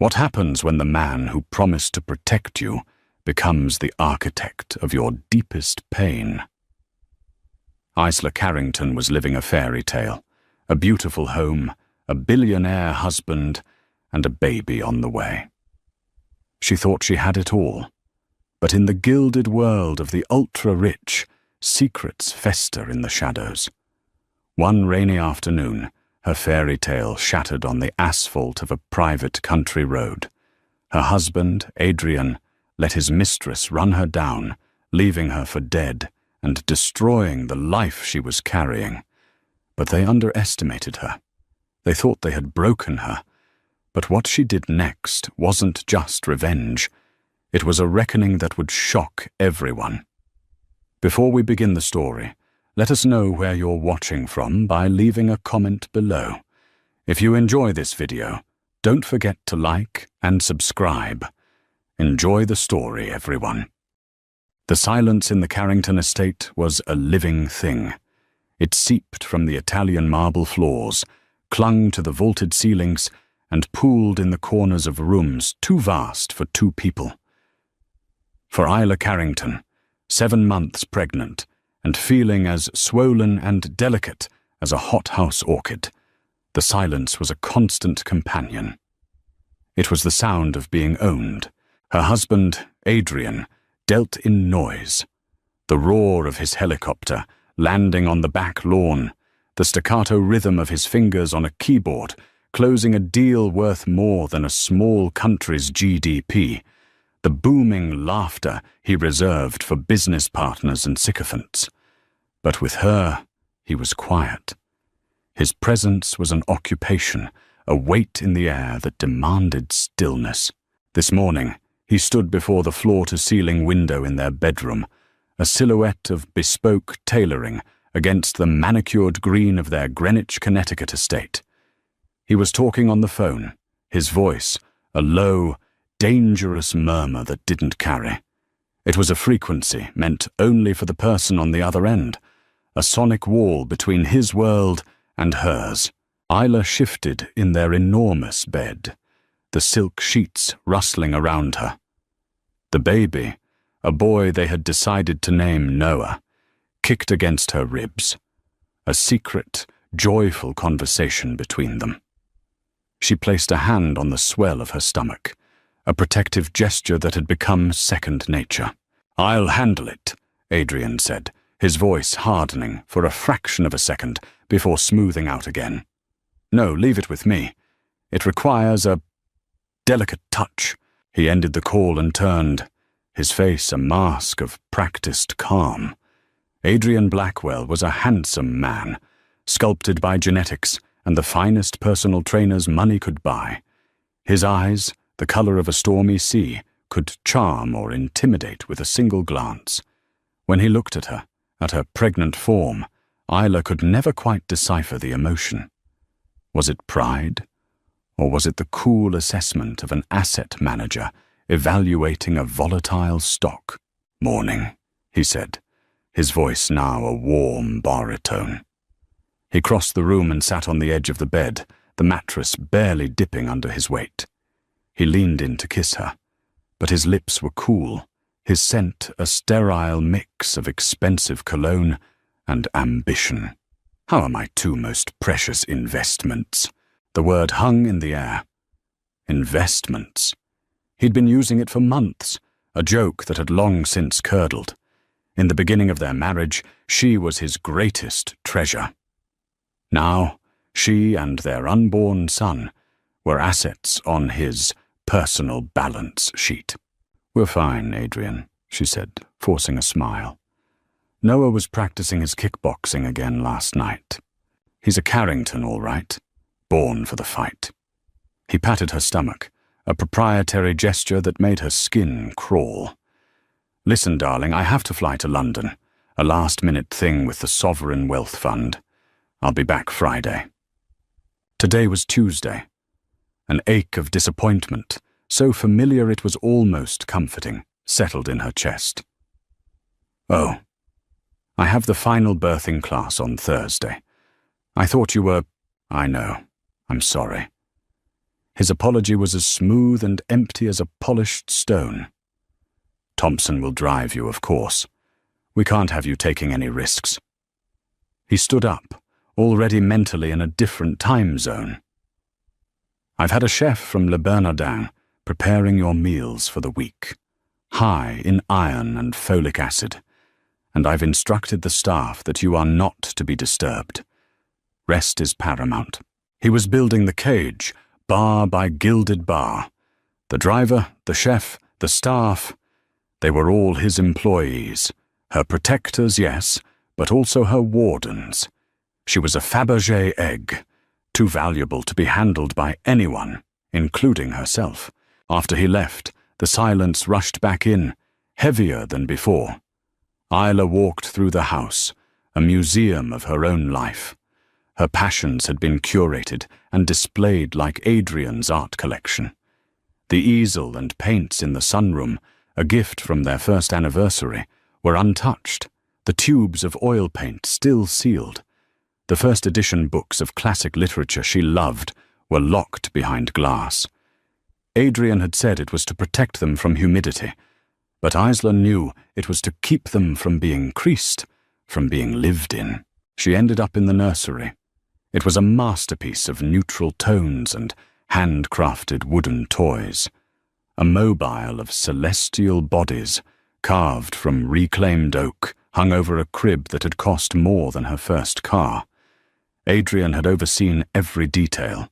What happens when the man who promised to protect you becomes the architect of your deepest pain? Isla Carrington was living a fairy tale, a beautiful home, a billionaire husband, and a baby on the way. She thought she had it all, but in the gilded world of the ultra-rich, secrets fester in the shadows. One rainy afternoon, her fairy tale shattered on the asphalt of a private country road. Her husband, Adrian, let his mistress run her down, leaving her for dead and destroying the life she was carrying. But they underestimated her. They thought they had broken her. But what she did next wasn't just revenge. It was a reckoning that would shock everyone. Before we begin the story, let us know where you're watching from by leaving a comment below. If you enjoy this video, don't forget to like and subscribe. Enjoy the story, everyone. The silence in the Carrington estate was a living thing. It seeped from the Italian marble floors, clung to the vaulted ceilings, and pooled in the corners of rooms too vast for two people. For Isla Carrington, 7 months pregnant, and feeling as swollen and delicate as a hothouse orchid, the silence was a constant companion. It was the sound of being owned. Her husband, Adrian, dealt in noise. The roar of his helicopter landing on the back lawn, the staccato rhythm of his fingers on a keyboard, closing a deal worth more than a small country's GDP, the booming laughter he reserved for business partners and sycophants. But with her, he was quiet. His presence was an occupation, a weight in the air that demanded stillness. This morning, he stood before the floor-to-ceiling window in their bedroom, a silhouette of bespoke tailoring against the manicured green of their Greenwich, Connecticut estate. He was talking on the phone, his voice a low, dangerous murmur that didn't carry. It was a frequency meant only for the person on the other end, a sonic wall between his world and hers. Isla shifted in their enormous bed, the silk sheets rustling around her. The baby, a boy they had decided to name Noah, kicked against her ribs, a secret, joyful conversation between them. She placed a hand on the swell of her stomach, a protective gesture that had become second nature. "I'll handle it," Adrian said, his voice hardening for a fraction of a second before smoothing out again. "No, leave it with me. It requires a delicate touch." He ended the call and turned, his face a mask of practiced calm. Adrian Blackwell was a handsome man, sculpted by genetics and the finest personal trainers money could buy. His eyes, the color of a stormy sea, could charm or intimidate with a single glance. When he looked at her pregnant form, Isla could never quite decipher the emotion. Was it pride? Or was it the cool assessment of an asset manager evaluating a volatile stock? "Morning," he said, his voice now a warm baritone. He crossed the room and sat on the edge of the bed, the mattress barely dipping under his weight. He leaned in to kiss her, but his lips were cool, his scent a sterile mix of expensive cologne and ambition. "How are my two most precious investments?" The word hung in the air. Investments. He'd been using it for months, a joke that had long since curdled. In the beginning of their marriage, she was his greatest treasure. Now, she and their unborn son were assets on his personal balance sheet. "We're fine, Adrian," she said, forcing a smile. "Noah was practicing his kickboxing again last night. He's a Carrington, all right, born for the fight." He patted her stomach, a proprietary gesture that made her skin crawl. "Listen, darling, I have to fly to London, a last-minute thing with the Sovereign Wealth Fund. I'll be back Friday." Today was Tuesday. An ache of disappointment, so familiar it was almost comforting, settled in her chest. "Oh, I have the final birthing class on Thursday. I thought you were—" "I know. I'm sorry." His apology was as smooth and empty as a polished stone. "Thompson will drive you, of course. We can't have you taking any risks." He stood up, already mentally in a different time zone. "I've had a chef from Le Bernardin preparing your meals for the week, high in iron and folic acid, and I've instructed the staff that you are not to be disturbed. Rest is paramount." He was building the cage, bar by gilded bar. The driver, the chef, the staff, they were all his employees. Her protectors, yes, but also her wardens. She was a Fabergé egg, too valuable to be handled by anyone, including herself. After he left, the silence rushed back in, heavier than before. Isla walked through the house, a museum of her own life. Her passions had been curated and displayed like Adrian's art collection. The easel and paints in the sunroom, a gift from their first anniversary, were untouched, the tubes of oil paint still sealed. The first edition books of classic literature she loved were locked behind glass. Adrian had said it was to protect them from humidity, but Isla knew it was to keep them from being creased, from being lived in. She ended up in the nursery. It was a masterpiece of neutral tones and handcrafted wooden toys. A mobile of celestial bodies, carved from reclaimed oak, hung over a crib that had cost more than her first car. Adrian had overseen every detail,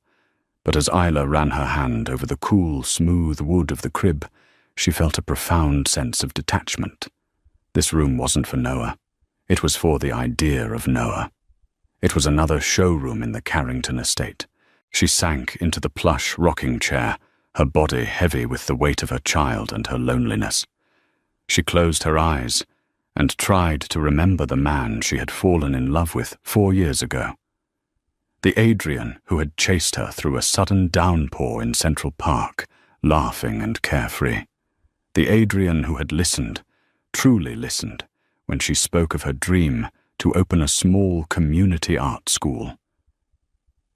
but as Isla ran her hand over the cool, smooth wood of the crib, she felt a profound sense of detachment. This room wasn't for Noah. It was for the idea of Noah. It was another showroom in the Carrington estate. She sank into the plush rocking chair, her body heavy with the weight of her child and her loneliness. She closed her eyes and tried to remember the man she had fallen in love with 4 years ago. The Adrian who had chased her through a sudden downpour in Central Park, laughing and carefree. The Adrian who had listened, truly listened, when she spoke of her dream to open a small community art school.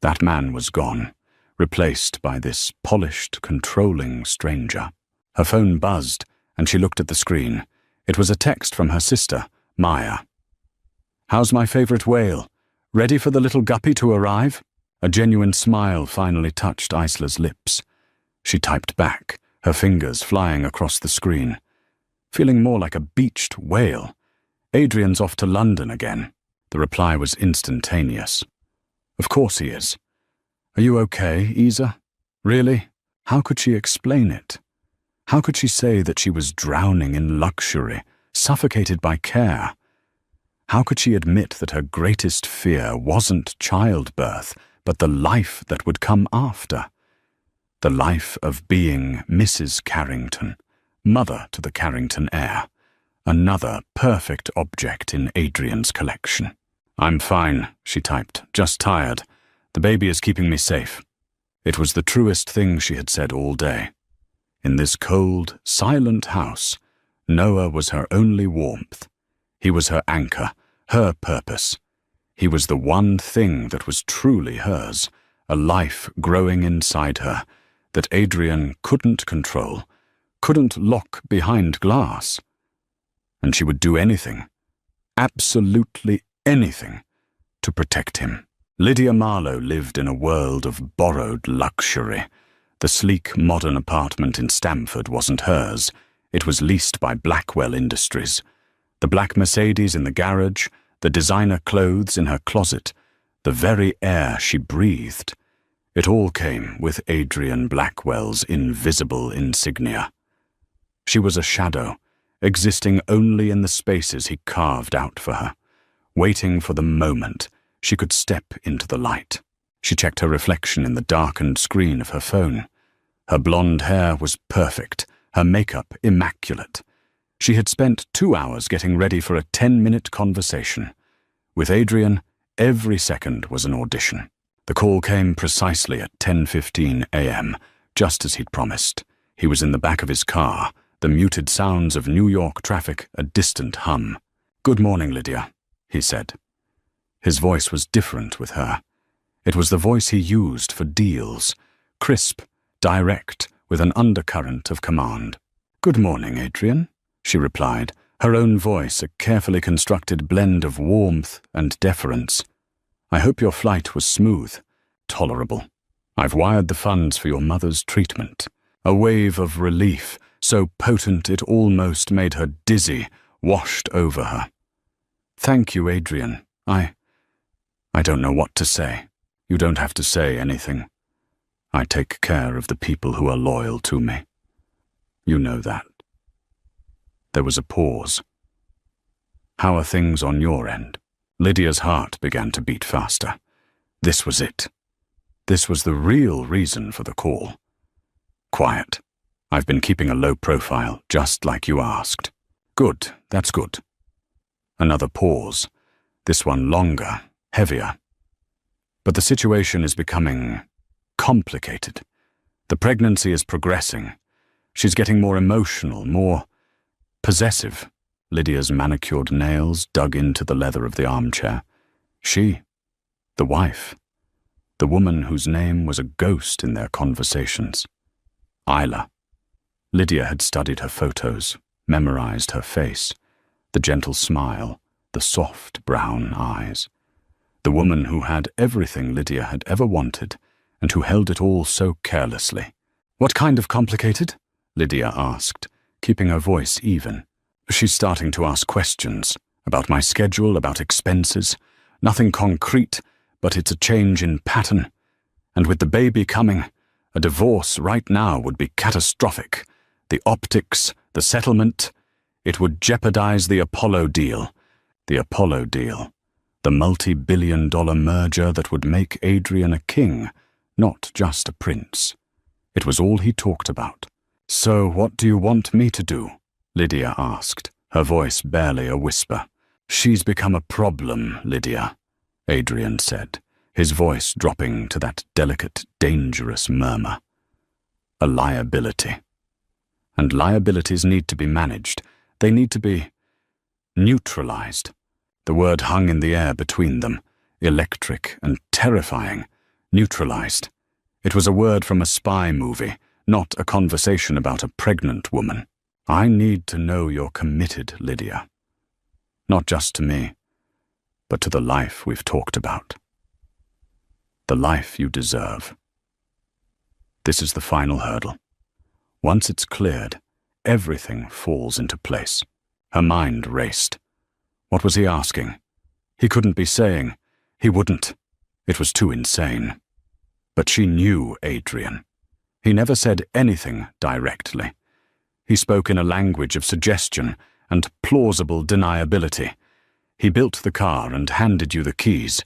That man was gone, replaced by this polished, controlling stranger. Her phone buzzed, and she looked at the screen. It was a text from her sister, Maya. "How's my favorite whale? Ready for the little guppy to arrive?" A genuine smile finally touched Isla's lips. She typed back, her fingers flying across the screen. "Feeling more like a beached whale. Adrian's off to London again." The reply was instantaneous. "Of course he is. Are you okay, Isa? Really?" How could she explain it? How could she say that she was drowning in luxury, suffocated by care? How could she admit that her greatest fear wasn't childbirth, but the life that would come after? The life of being Mrs. Carrington, mother to the Carrington heir. Another perfect object in Adrian's collection. "I'm fine," she typed, "just tired. The baby is keeping me safe." It was the truest thing she had said all day. In this cold, silent house, Noah was her only warmth. He was her anchor, her purpose. He was the one thing that was truly hers, a life growing inside her that Adrian couldn't control, couldn't lock behind glass. And she would do anything, absolutely anything, to protect him. Lydia Marlowe lived in a world of borrowed luxury. The sleek, modern apartment in Stamford wasn't hers. It was leased by Blackwell Industries. The black Mercedes in the garage, the designer clothes in her closet, the very air she breathed. It all came with Adrian Blackwell's invisible insignia. She was a shadow, existing only in the spaces he carved out for her, waiting for the moment she could step into the light. She checked her reflection in the darkened screen of her phone. Her blonde hair was perfect, her makeup immaculate. She had spent 2 hours getting ready for a 10-minute conversation. With Adrian, every second was an audition. The call came precisely at 10:15 a.m., just as he'd promised. He was in the back of his car, the muted sounds of New York traffic a distant hum. "Good morning, Lydia," he said. His voice was different with her. It was the voice he used for deals, crisp, direct, with an undercurrent of command. "Good morning, Adrian," she replied, her own voice a carefully constructed blend of warmth and deference. "I hope your flight was smooth, tolerable. I've wired the funds for your mother's treatment." A wave of relief, so potent it almost made her dizzy, washed over her. "Thank you, Adrian. I don't know what to say. You don't have to say anything. I take care of the people who are loyal to me. You know that." There was a pause. "How are things on your end?" Lydia's heart began to beat faster. This was it. This was the real reason for the call. "Quiet. I've been keeping a low profile, just like you asked." "Good, that's good." Another pause, this one longer, heavier. "But the situation is becoming complicated. The pregnancy is progressing. She's getting more emotional, more possessive." Lydia's manicured nails dug into the leather of the armchair. She, the wife, the woman whose name was a ghost in their conversations. Isla. Lydia had studied her photos, memorized her face, the gentle smile, the soft brown eyes. The woman who had everything Lydia had ever wanted, and who held it all so carelessly. "What kind of complicated?" Lydia asked, keeping her voice even. "She's starting to ask questions about my schedule, about expenses. Nothing concrete, but it's a change in pattern. And with the baby coming, a divorce right now would be catastrophic. The optics, the settlement, it would jeopardize the Apollo deal. The Apollo deal. The multi-billion-dollar merger that would make Adrian a king, not just a prince. It was all he talked about. "So what do you want me to do?" Lydia asked, her voice barely a whisper. "She's become a problem, Lydia," Adrian said, his voice dropping to that delicate, dangerous murmur. "A liability. And liabilities need to be managed. They need to be neutralized." The word hung in the air between them, electric and terrifying. Neutralized. It was a word from a spy movie, not a conversation about a pregnant woman. "I need to know you're committed, Lydia. Not just to me, but to the life we've talked about. The life you deserve. This is the final hurdle. Once it's cleared, everything falls into place." Her mind raced. What was he asking? He couldn't be saying. He wouldn't. It was too insane. But she knew Adrian. He never said anything directly. He spoke in a language of suggestion and plausible deniability. He built the car and handed you the keys,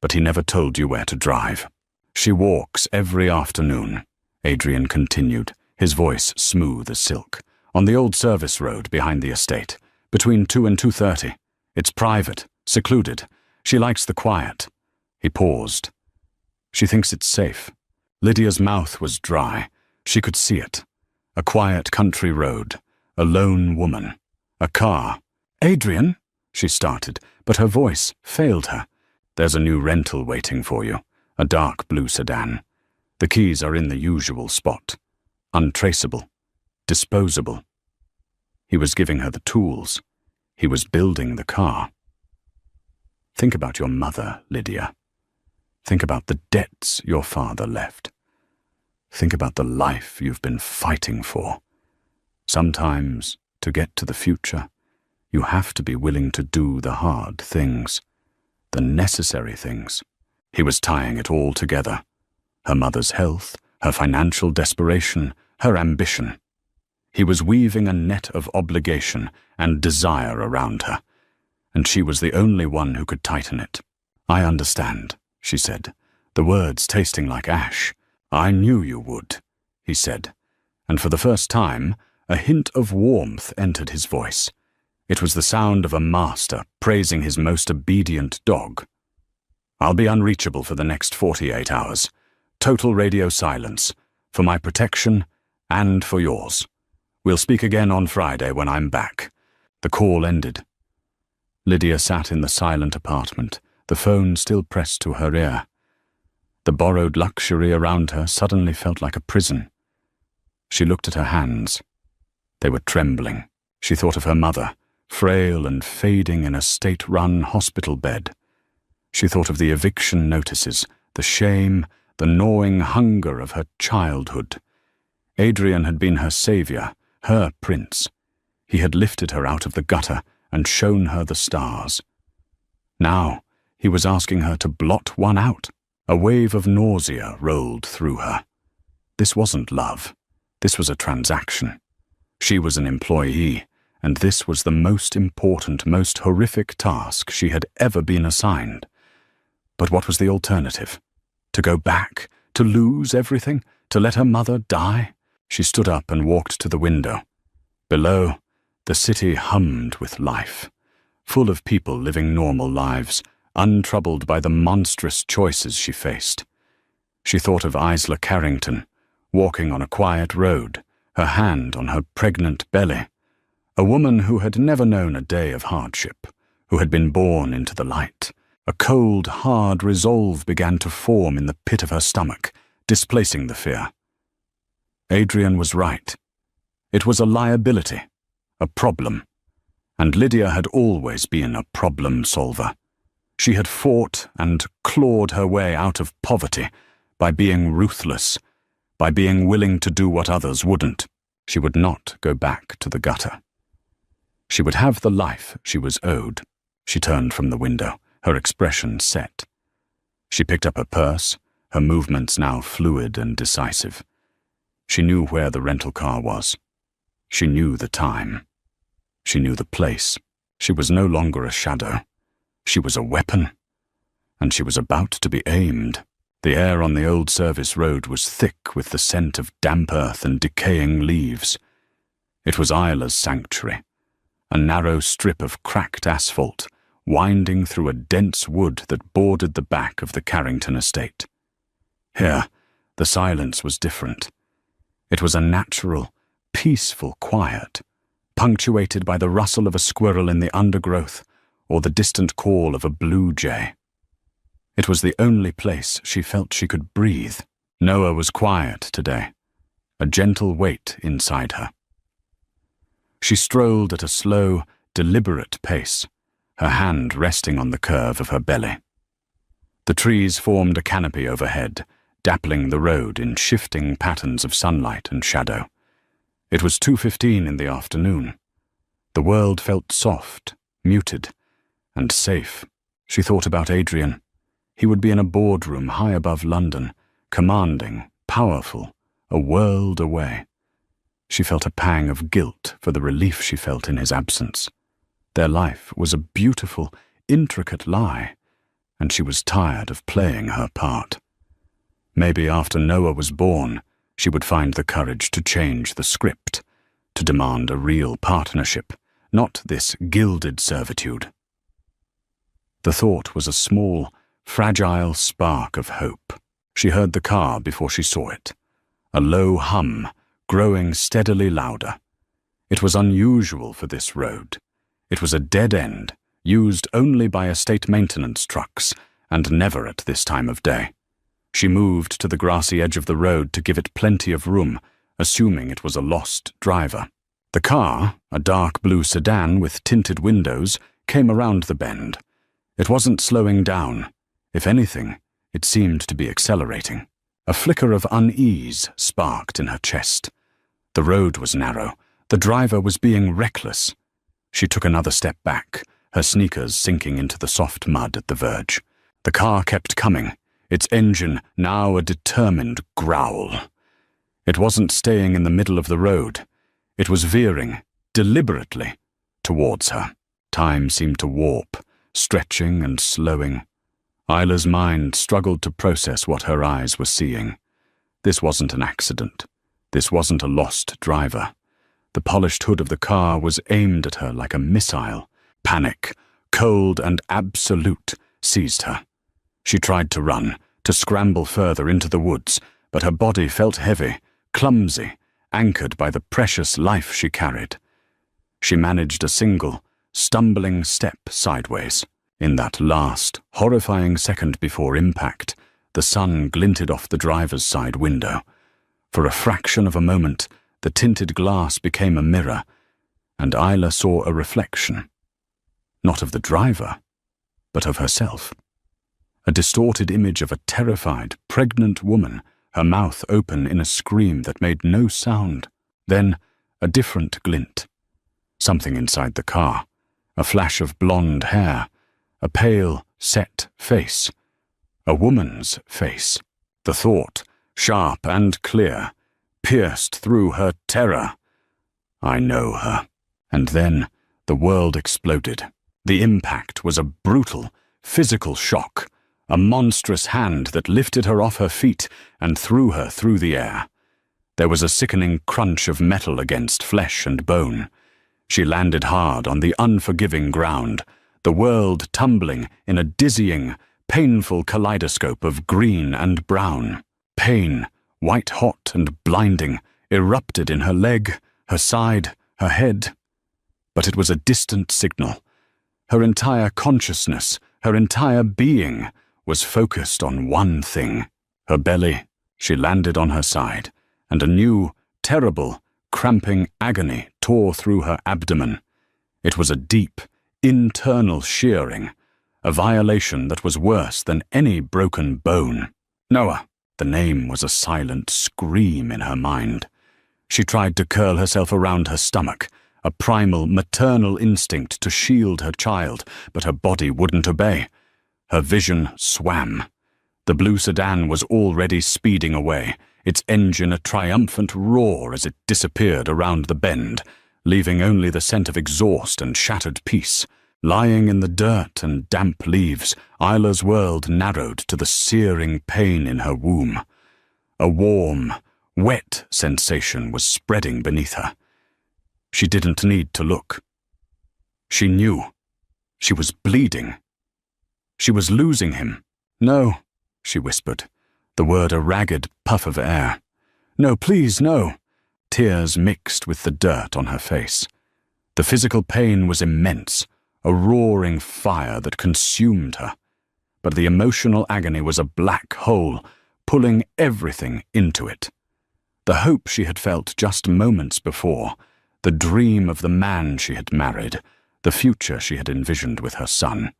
but he never told you where to drive. "She walks every afternoon," Adrian continued, his voice smooth as silk, "on the old service road behind the estate, between 2 and 2:30. It's private, secluded. She likes the quiet." He paused. "She thinks it's safe." Lydia's mouth was dry. She could see it. A quiet country road, a lone woman, a car. "Adrian," she started, but her voice failed her. "There's a new rental waiting for you, a dark blue sedan. The keys are in the usual spot. Untraceable. Disposable." He was giving her the tools. He was building the car. "Think about your mother, Lydia. Think about the debts your father left. Think about the life you've been fighting for. Sometimes, to get to the future, you have to be willing to do the hard things, the necessary things." He was tying it all together. Her mother's health, her financial desperation, her ambition. He was weaving a net of obligation and desire around her, and she was the only one who could tighten it. "I understand," she said, the words tasting like ash. "I knew you would," he said, and for the first time, a hint of warmth entered his voice. It was the sound of a master praising his most obedient dog. "I'll be unreachable for the next 48 hours. Total radio silence, for my protection and for yours. We'll speak again on Friday when I'm back." The call ended. Lydia sat in the silent apartment, the phone still pressed to her ear. The borrowed luxury around her suddenly felt like a prison. She looked at her hands. They were trembling. She thought of her mother, frail and fading in a state-run hospital bed. She thought of the eviction notices, the shame, the gnawing hunger of her childhood. Adrian had been her savior, her prince. He had lifted her out of the gutter and shown her the stars. Now he was asking her to blot one out. A wave of nausea rolled through her. This wasn't love. This was a transaction. She was an employee, and this was the most important, most horrific task she had ever been assigned. But what was the alternative? To go back? To lose everything? To let her mother die? She stood up and walked to the window. Below, the city hummed with life, full of people living normal lives, untroubled by the monstrous choices she faced. She thought of Isla Carrington, walking on a quiet road, her hand on her pregnant belly, a woman who had never known a day of hardship, who had been born into the light. A cold, hard resolve began to form in the pit of her stomach, displacing the fear. Adrian was right. It was a liability, a problem, and Lydia had always been a problem solver. She had fought and clawed her way out of poverty by being ruthless, by being willing to do what others wouldn't. She would not go back to the gutter. She would have the life she was owed. She turned from the window, her expression set. She picked up her purse, her movements now fluid and decisive. She knew where the rental car was. She knew the time. She knew the place. She was no longer a shadow. She was a weapon, and she was about to be aimed. The air on the old service road was thick with the scent of damp earth and decaying leaves. It was Isla's sanctuary, a narrow strip of cracked asphalt, winding through a dense wood that bordered the back of the Carrington estate. Here, the silence was different. It was a natural, peaceful quiet, punctuated by the rustle of a squirrel in the undergrowth or the distant call of a blue jay. It was the only place she felt she could breathe. Noah was quiet today, a gentle weight inside her. She strolled at a slow, deliberate pace, her hand resting on the curve of her belly. The trees formed a canopy overhead, dappling the road in shifting patterns of sunlight and shadow. It was 2:15 in the afternoon. The world felt soft, muted, and safe. She thought about Adrian. He would be in a boardroom high above London, commanding, powerful, a world away. She felt a pang of guilt for the relief she felt in his absence. Their life was a beautiful, intricate lie, and she was tired of playing her part. Maybe after Noah was born, she would find the courage to change the script, to demand a real partnership, not this gilded servitude. The thought was a small, fragile spark of hope. She heard the car before she saw it, a low hum, growing steadily louder. It was unusual for this road. It was a dead end, used only by estate maintenance trucks, and never at this time of day. She moved to the grassy edge of the road to give it plenty of room, assuming it was a lost driver. The car, a dark blue sedan with tinted windows, came around the bend. It wasn't slowing down. If anything, it seemed to be accelerating. A flicker of unease sparked in her chest. The road was narrow. The driver was being reckless. She took another step back, her sneakers sinking into the soft mud at the verge. The car kept coming, its engine now a determined growl. It wasn't staying in the middle of the road. It was veering, deliberately, towards her. Time seemed to warp, stretching and slowing. Isla's mind struggled to process what her eyes were seeing. This wasn't an accident. This wasn't a lost driver. The polished hood of the car was aimed at her like a missile. Panic, cold and absolute, seized her. She tried to run, to scramble further into the woods, but her body felt heavy, clumsy, anchored by the precious life she carried. She managed a single, stumbling step sideways. In that last, horrifying second before impact, The sun glinted off the driver's side window. For a fraction of a moment, the tinted glass became a mirror, and Isla saw a reflection. Not of the driver, but of herself. A distorted image of a terrified, pregnant woman, her mouth open in a scream that made no sound. Then, a different glint. Something inside the car. A flash of blonde hair. A pale, set face. A woman's face. The thought, sharp and clear, pierced through her terror. I know her. And then, the world exploded. The impact was a brutal, physical shock. A monstrous hand that lifted her off her feet and threw her through the air. There was a sickening crunch of metal against flesh and bone. She landed hard on the unforgiving ground, the world tumbling in a dizzying, painful kaleidoscope of green and brown. Pain, white-hot and blinding, erupted in her leg, her side, her head. But it was a distant signal. Her entire consciousness, her entire being, was focused on one thing. Her belly. She landed on her side, and a new, terrible, cramping agony tore through her abdomen. It was a deep, internal shearing, a violation that was worse than any broken bone. Noah. The name was a silent scream in her mind. She tried to curl herself around her stomach, a primal, maternal instinct to shield her child, but her body wouldn't obey. Her vision swam. The blue sedan was already speeding away, its engine a triumphant roar as it disappeared around the bend, leaving only the scent of exhaust and shattered peace. Lying in the dirt and damp leaves, Isla's world narrowed to the searing pain in her womb. A warm, wet sensation was spreading beneath her. She didn't need to look. She knew. She was bleeding. She was losing him. No, she whispered, the word a ragged puff of air. No, please, no. Tears mixed with the dirt on her face. The physical pain was immense, a roaring fire that consumed her. But the emotional agony was a black hole, pulling everything into it. The hope she had felt just moments before, the dream of the man she had married, the future she had envisioned with her son.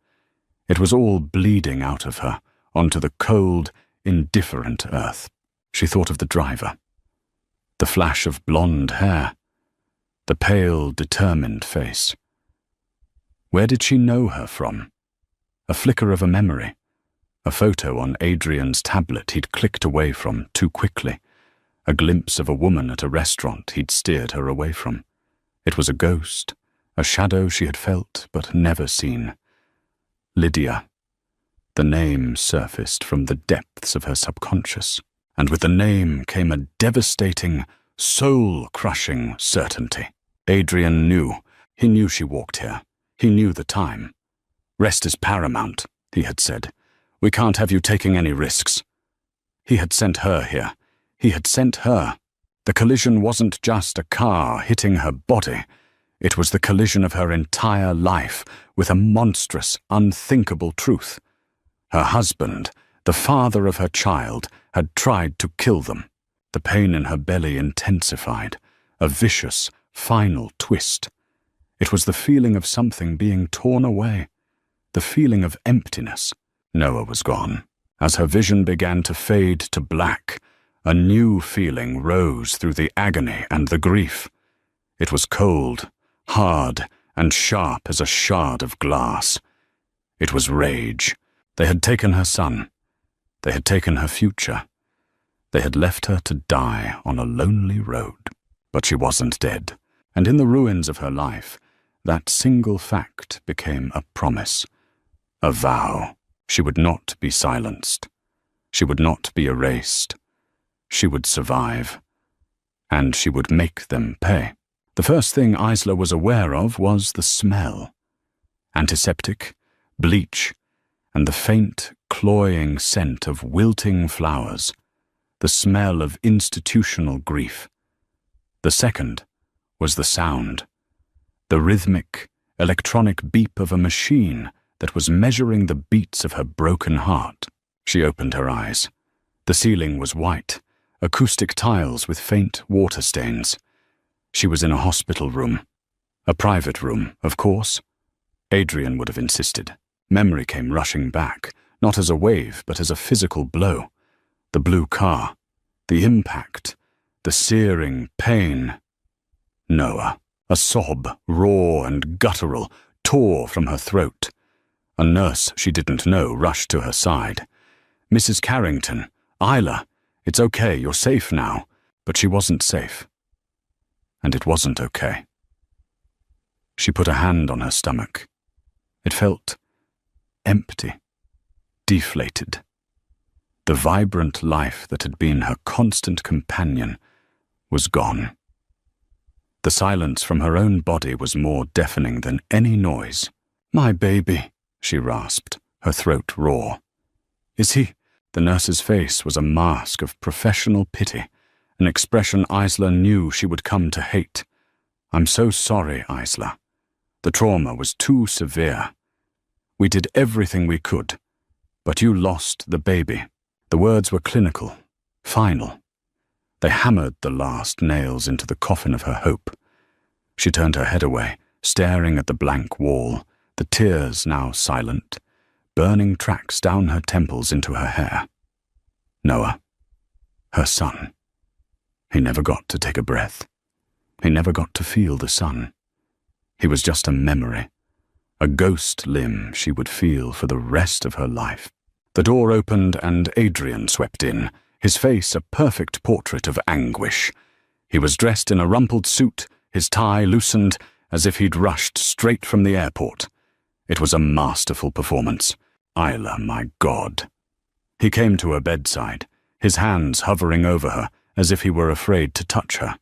It was all bleeding out of her, onto the cold, indifferent earth. She thought of the driver. The flash of blonde hair. The pale, determined face. Where did she know her from? A flicker of a memory. A photo on Adrian's tablet he'd clicked away from too quickly. A glimpse of a woman at a restaurant he'd steered her away from. It was a ghost, a shadow she had felt but never seen. Lydia. The name surfaced from the depths of her subconscious, and with the name came a devastating, soul-crushing certainty. Adrian knew. He knew she walked here. He knew the time. Rest is paramount, he had said. We can't have you taking any risks. He had sent her here. He had sent her. The collision wasn't just a car hitting her body. It was the collision of her entire life with a monstrous, unthinkable truth. Her husband, the father of her child, had tried to kill them. The pain in her belly intensified, a vicious, final twist. It was the feeling of something being torn away, the feeling of emptiness. Noah was gone. As her vision began to fade to black, a new feeling rose through the agony and the grief. It was cold, hard, and sharp as a shard of glass. It was rage. They had taken her son. They had taken her future. They had left her to die on a lonely road. But she wasn't dead, and in the ruins of her life, that single fact became a promise, a vow. She would not be silenced. She would not be erased. She would survive, and she would make them pay. The first thing Isla was aware of was the smell. Antiseptic, bleach, and the faint, cloying scent of wilting flowers, the smell of institutional grief. The second was the sound, the rhythmic, electronic beep of a machine that was measuring the beats of her broken heart. She opened her eyes. The ceiling was white, acoustic tiles with faint water stains. She was in a hospital room. A private room, of course. Adrian would have insisted. Memory came rushing back, not as a wave, but as a physical blow. The blue car, the impact, the searing pain. Noah, a sob, raw and guttural, tore from her throat. A nurse she didn't know rushed to her side. Mrs. Carrington, Isla, it's okay, you're safe now. But she wasn't safe. And it wasn't okay. She put a hand on her stomach. It felt empty, deflated. The vibrant life that had been her constant companion was gone. The silence from her own body was more deafening than any noise. "My baby," she rasped, her throat raw. "Is he?" The nurse's face was a mask of professional pity, an expression Isla knew she would come to hate. "I'm so sorry, Isla. The trauma was too severe. We did everything we could, but you lost the baby." The words were clinical, final. They hammered the last nails into the coffin of her hope. She turned her head away, staring at the blank wall, the tears now silent, burning tracks down her temples into her hair. Noah, her son. He never got to take a breath. He never got to feel the sun. He was just a memory, a ghost limb she would feel for the rest of her life. The door opened and Adrian swept in, his face a perfect portrait of anguish. He was dressed in a rumpled suit, his tie loosened, as if he'd rushed straight from the airport. It was a masterful performance. Isla, my God. He came to her bedside, his hands hovering over her, as if he were afraid to touch her.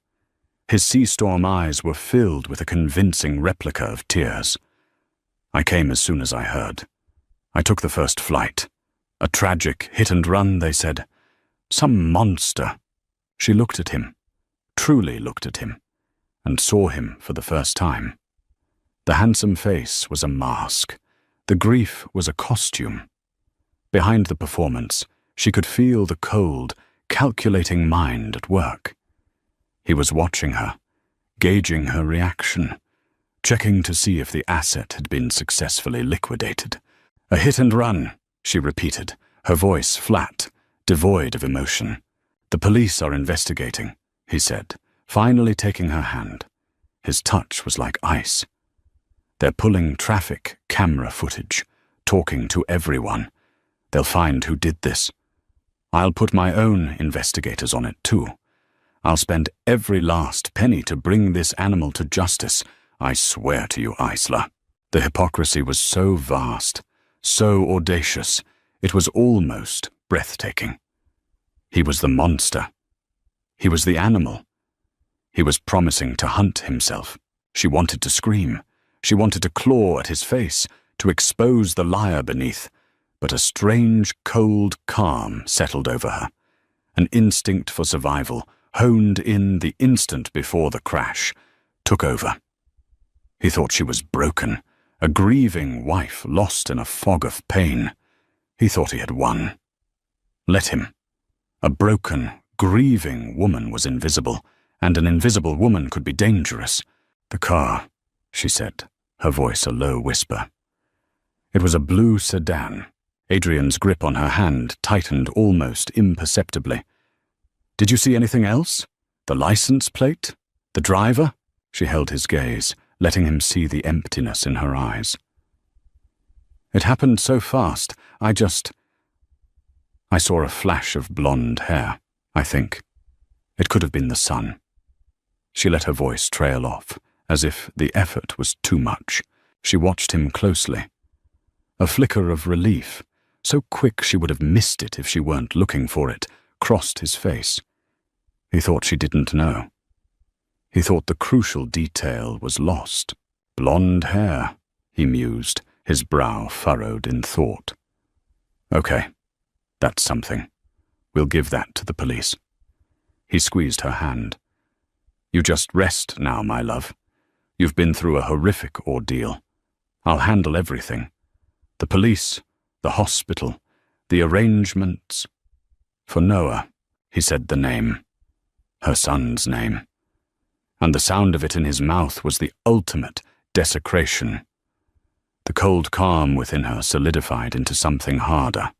His sea-storm eyes were filled with a convincing replica of tears. "I came as soon as I heard. I took the first flight. A tragic hit and run, they said. Some monster." She looked at him, truly looked at him, and saw him for the first time. The handsome face was a mask. The grief was a costume. Behind the performance, she could feel the cold, calculating mind at work. He was watching her, gauging her reaction, checking to see if the asset had been successfully liquidated. "A hit and run," she repeated, her voice flat, devoid of emotion. "The police are investigating," he said, finally taking her hand. His touch was like ice. "They're pulling traffic camera footage, talking to everyone. They'll find who did this. I'll put my own investigators on it too. I'll spend every last penny to bring this animal to justice. I swear to you, Isla." The hypocrisy was so vast, so audacious, it was almost breathtaking. He was the monster. He was the animal. He was promising to hunt himself. She wanted to scream. She wanted to claw at his face, to expose the liar beneath. But a strange, cold calm settled over her. An instinct for survival, honed in the instant before the crash, took over. He thought she was broken, a grieving wife lost in a fog of pain. He thought he had won. Let him. A broken, grieving woman was invisible, and an invisible woman could be dangerous. "The car," she said, her voice a low whisper. It was a blue sedan. Adrian's grip on her hand tightened almost imperceptibly. "Did you see anything else? The license plate? The driver?" She held his gaze, letting him see the emptiness in her eyes. "It happened so fast, I saw a flash of blonde hair, I think. It could have been the sun." She let her voice trail off, as if the effort was too much. She watched him closely. A flicker of relief, so quick she would have missed it if she weren't looking for it, crossed his face. He thought she didn't know. He thought the crucial detail was lost. "Blonde hair," he mused, his brow furrowed in thought. "Okay, that's something. We'll give that to the police." He squeezed her hand. "You just rest now, my love. You've been through a horrific ordeal. I'll handle everything. The police, the hospital, the arrangements. For Noah, he said the name, her son's name, and the sound of it in his mouth was the ultimate desecration. The cold calm within her solidified into something harder,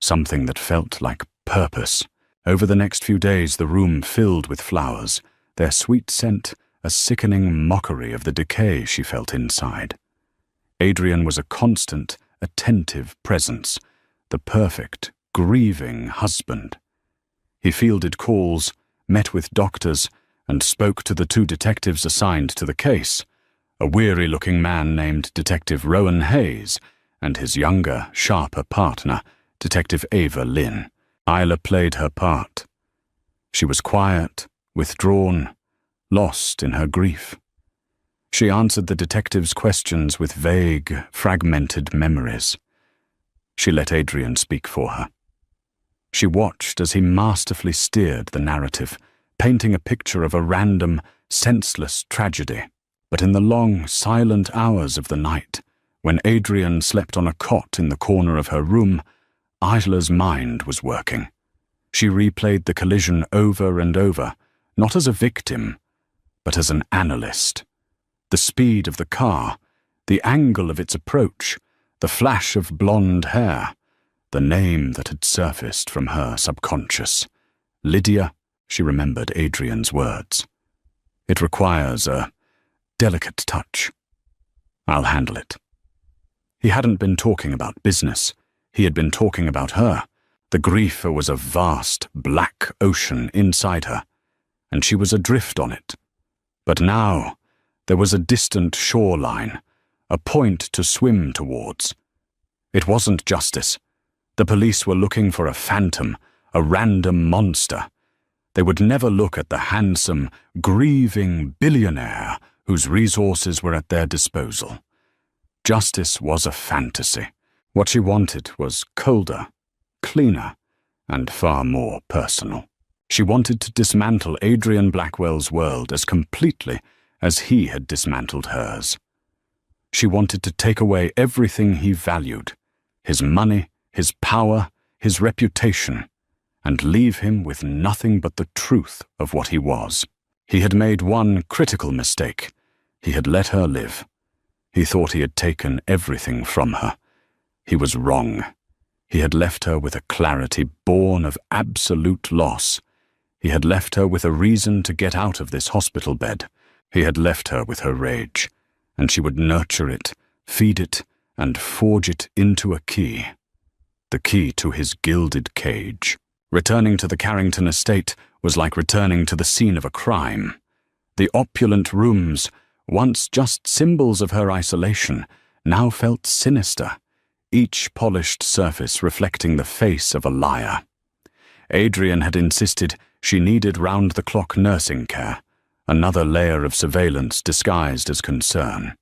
something that felt like purpose. Over the next few days, the room filled with flowers, their sweet scent a sickening mockery of the decay she felt inside. Adrian was a constant, attentive presence, the perfect, grieving husband. He fielded calls, met with doctors, and spoke to the 2 detectives assigned to the case, a weary-looking man named Detective Rowan Hayes and his younger, sharper partner, Detective Ava Lynn. Isla played her part. She was quiet, withdrawn, lost in her grief. She answered the detectives' questions with vague, fragmented memories. She let Adrian speak for her. She watched as he masterfully steered the narrative, painting a picture of a random, senseless tragedy. But in the long, silent hours of the night, when Adrian slept on a cot in the corner of her room, Isla's mind was working. She replayed the collision over and over, not as a victim, but as an analyst. The speed of the car, the angle of its approach, the flash of blonde hair, the name that had surfaced from her subconscious. Lydia, she remembered Adrian's words. It requires a delicate touch. I'll handle it. He hadn't been talking about business. He had been talking about her. The grief was a vast, black ocean inside her, and she was adrift on it. But now, there was a distant shoreline, a point to swim towards. It wasn't justice. The police were looking for a phantom, a random monster. They would never look at the handsome, grieving billionaire whose resources were at their disposal. Justice was a fantasy. What she wanted was colder, cleaner, and far more personal. She wanted to dismantle Adrian Blackwell's world as completely as he had dismantled hers. She wanted to take away everything he valued, his money, his power, his reputation, and leave him with nothing but the truth of what he was. He had made one critical mistake. He had let her live. He thought he had taken everything from her. He was wrong. He had left her with a clarity born of absolute loss. He had left her with a reason to get out of this hospital bed. He had left her with her rage, and she would nurture it, feed it, and forge it into a key. The key to his gilded cage. Returning to the Carrington estate was like returning to the scene of a crime. The opulent rooms, once just symbols of her isolation, now felt sinister, each polished surface reflecting the face of a liar. Adrian had insisted she needed round-the-clock nursing care, another layer of surveillance disguised as concern.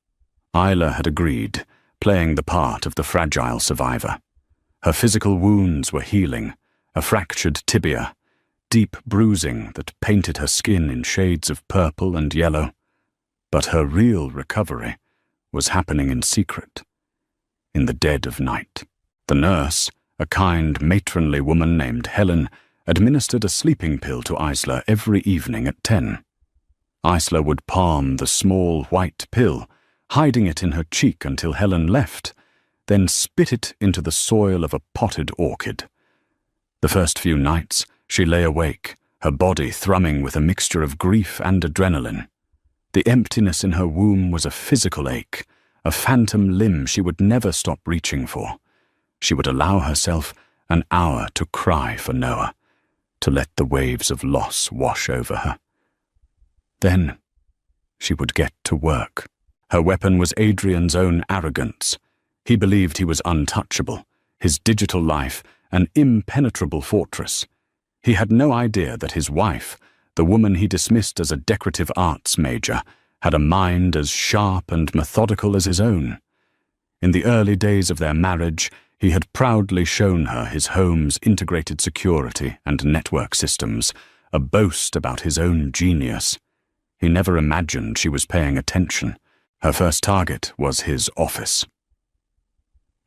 Isla had agreed, playing the part of the fragile survivor. Her physical wounds were healing, a fractured tibia, deep bruising that painted her skin in shades of purple and yellow. But her real recovery was happening in secret, in the dead of night. The nurse, a kind, matronly woman named Helen, administered a sleeping pill to Isla every evening at 10. Isla would palm the small white pill, hiding it in her cheek until Helen left, then spit it into the soil of a potted orchid. The first few nights, she lay awake, her body thrumming with a mixture of grief and adrenaline. The emptiness in her womb was a physical ache, a phantom limb she would never stop reaching for. She would allow herself an hour to cry for Noah, to let the waves of loss wash over her. Then she would get to work. Her weapon was Adrian's own arrogance. He believed he was untouchable, his digital life an impenetrable fortress. He had no idea that his wife, the woman he dismissed as a decorative arts major, had a mind as sharp and methodical as his own. In the early days of their marriage, he had proudly shown her his home's integrated security and network systems, a boast about his own genius. He never imagined she was paying attention. Her first target was his office.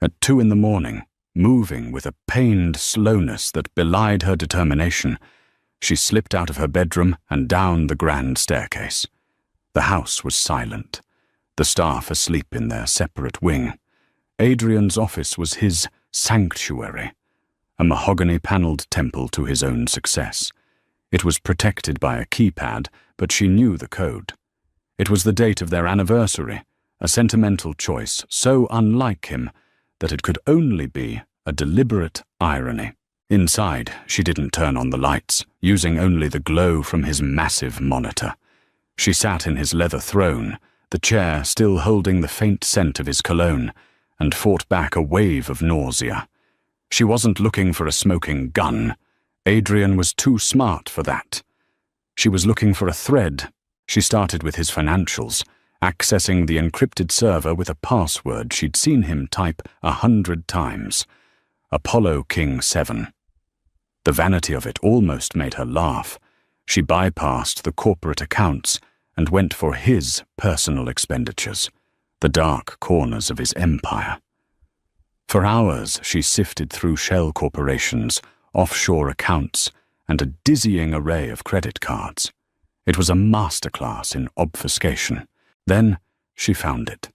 At 2 in the morning, Moving with a pained slowness that belied her determination, she slipped out of her bedroom and down the grand staircase. The house was silent, the staff asleep in their separate wing. Adrian's office was his sanctuary, a mahogany-paneled temple to his own success. It was protected by a keypad, but she knew the code. It was the date of their anniversary, a sentimental choice so unlike him that it could only be a deliberate irony. Inside, she didn't turn on the lights, using only the glow from his massive monitor. She sat in his leather throne, the chair still holding the faint scent of his cologne, and fought back a wave of nausea. She wasn't looking for a smoking gun. Adrian was too smart for that. She was looking for a thread. She started with his financials, accessing the encrypted server with a password she'd seen him type 100 times. Apollo King 7. The vanity of it almost made her laugh. She bypassed the corporate accounts and went for his personal expenditures, the dark corners of his empire. For hours she sifted through shell corporations, offshore accounts, and a dizzying array of credit cards. It was a masterclass in obfuscation. Then she found it.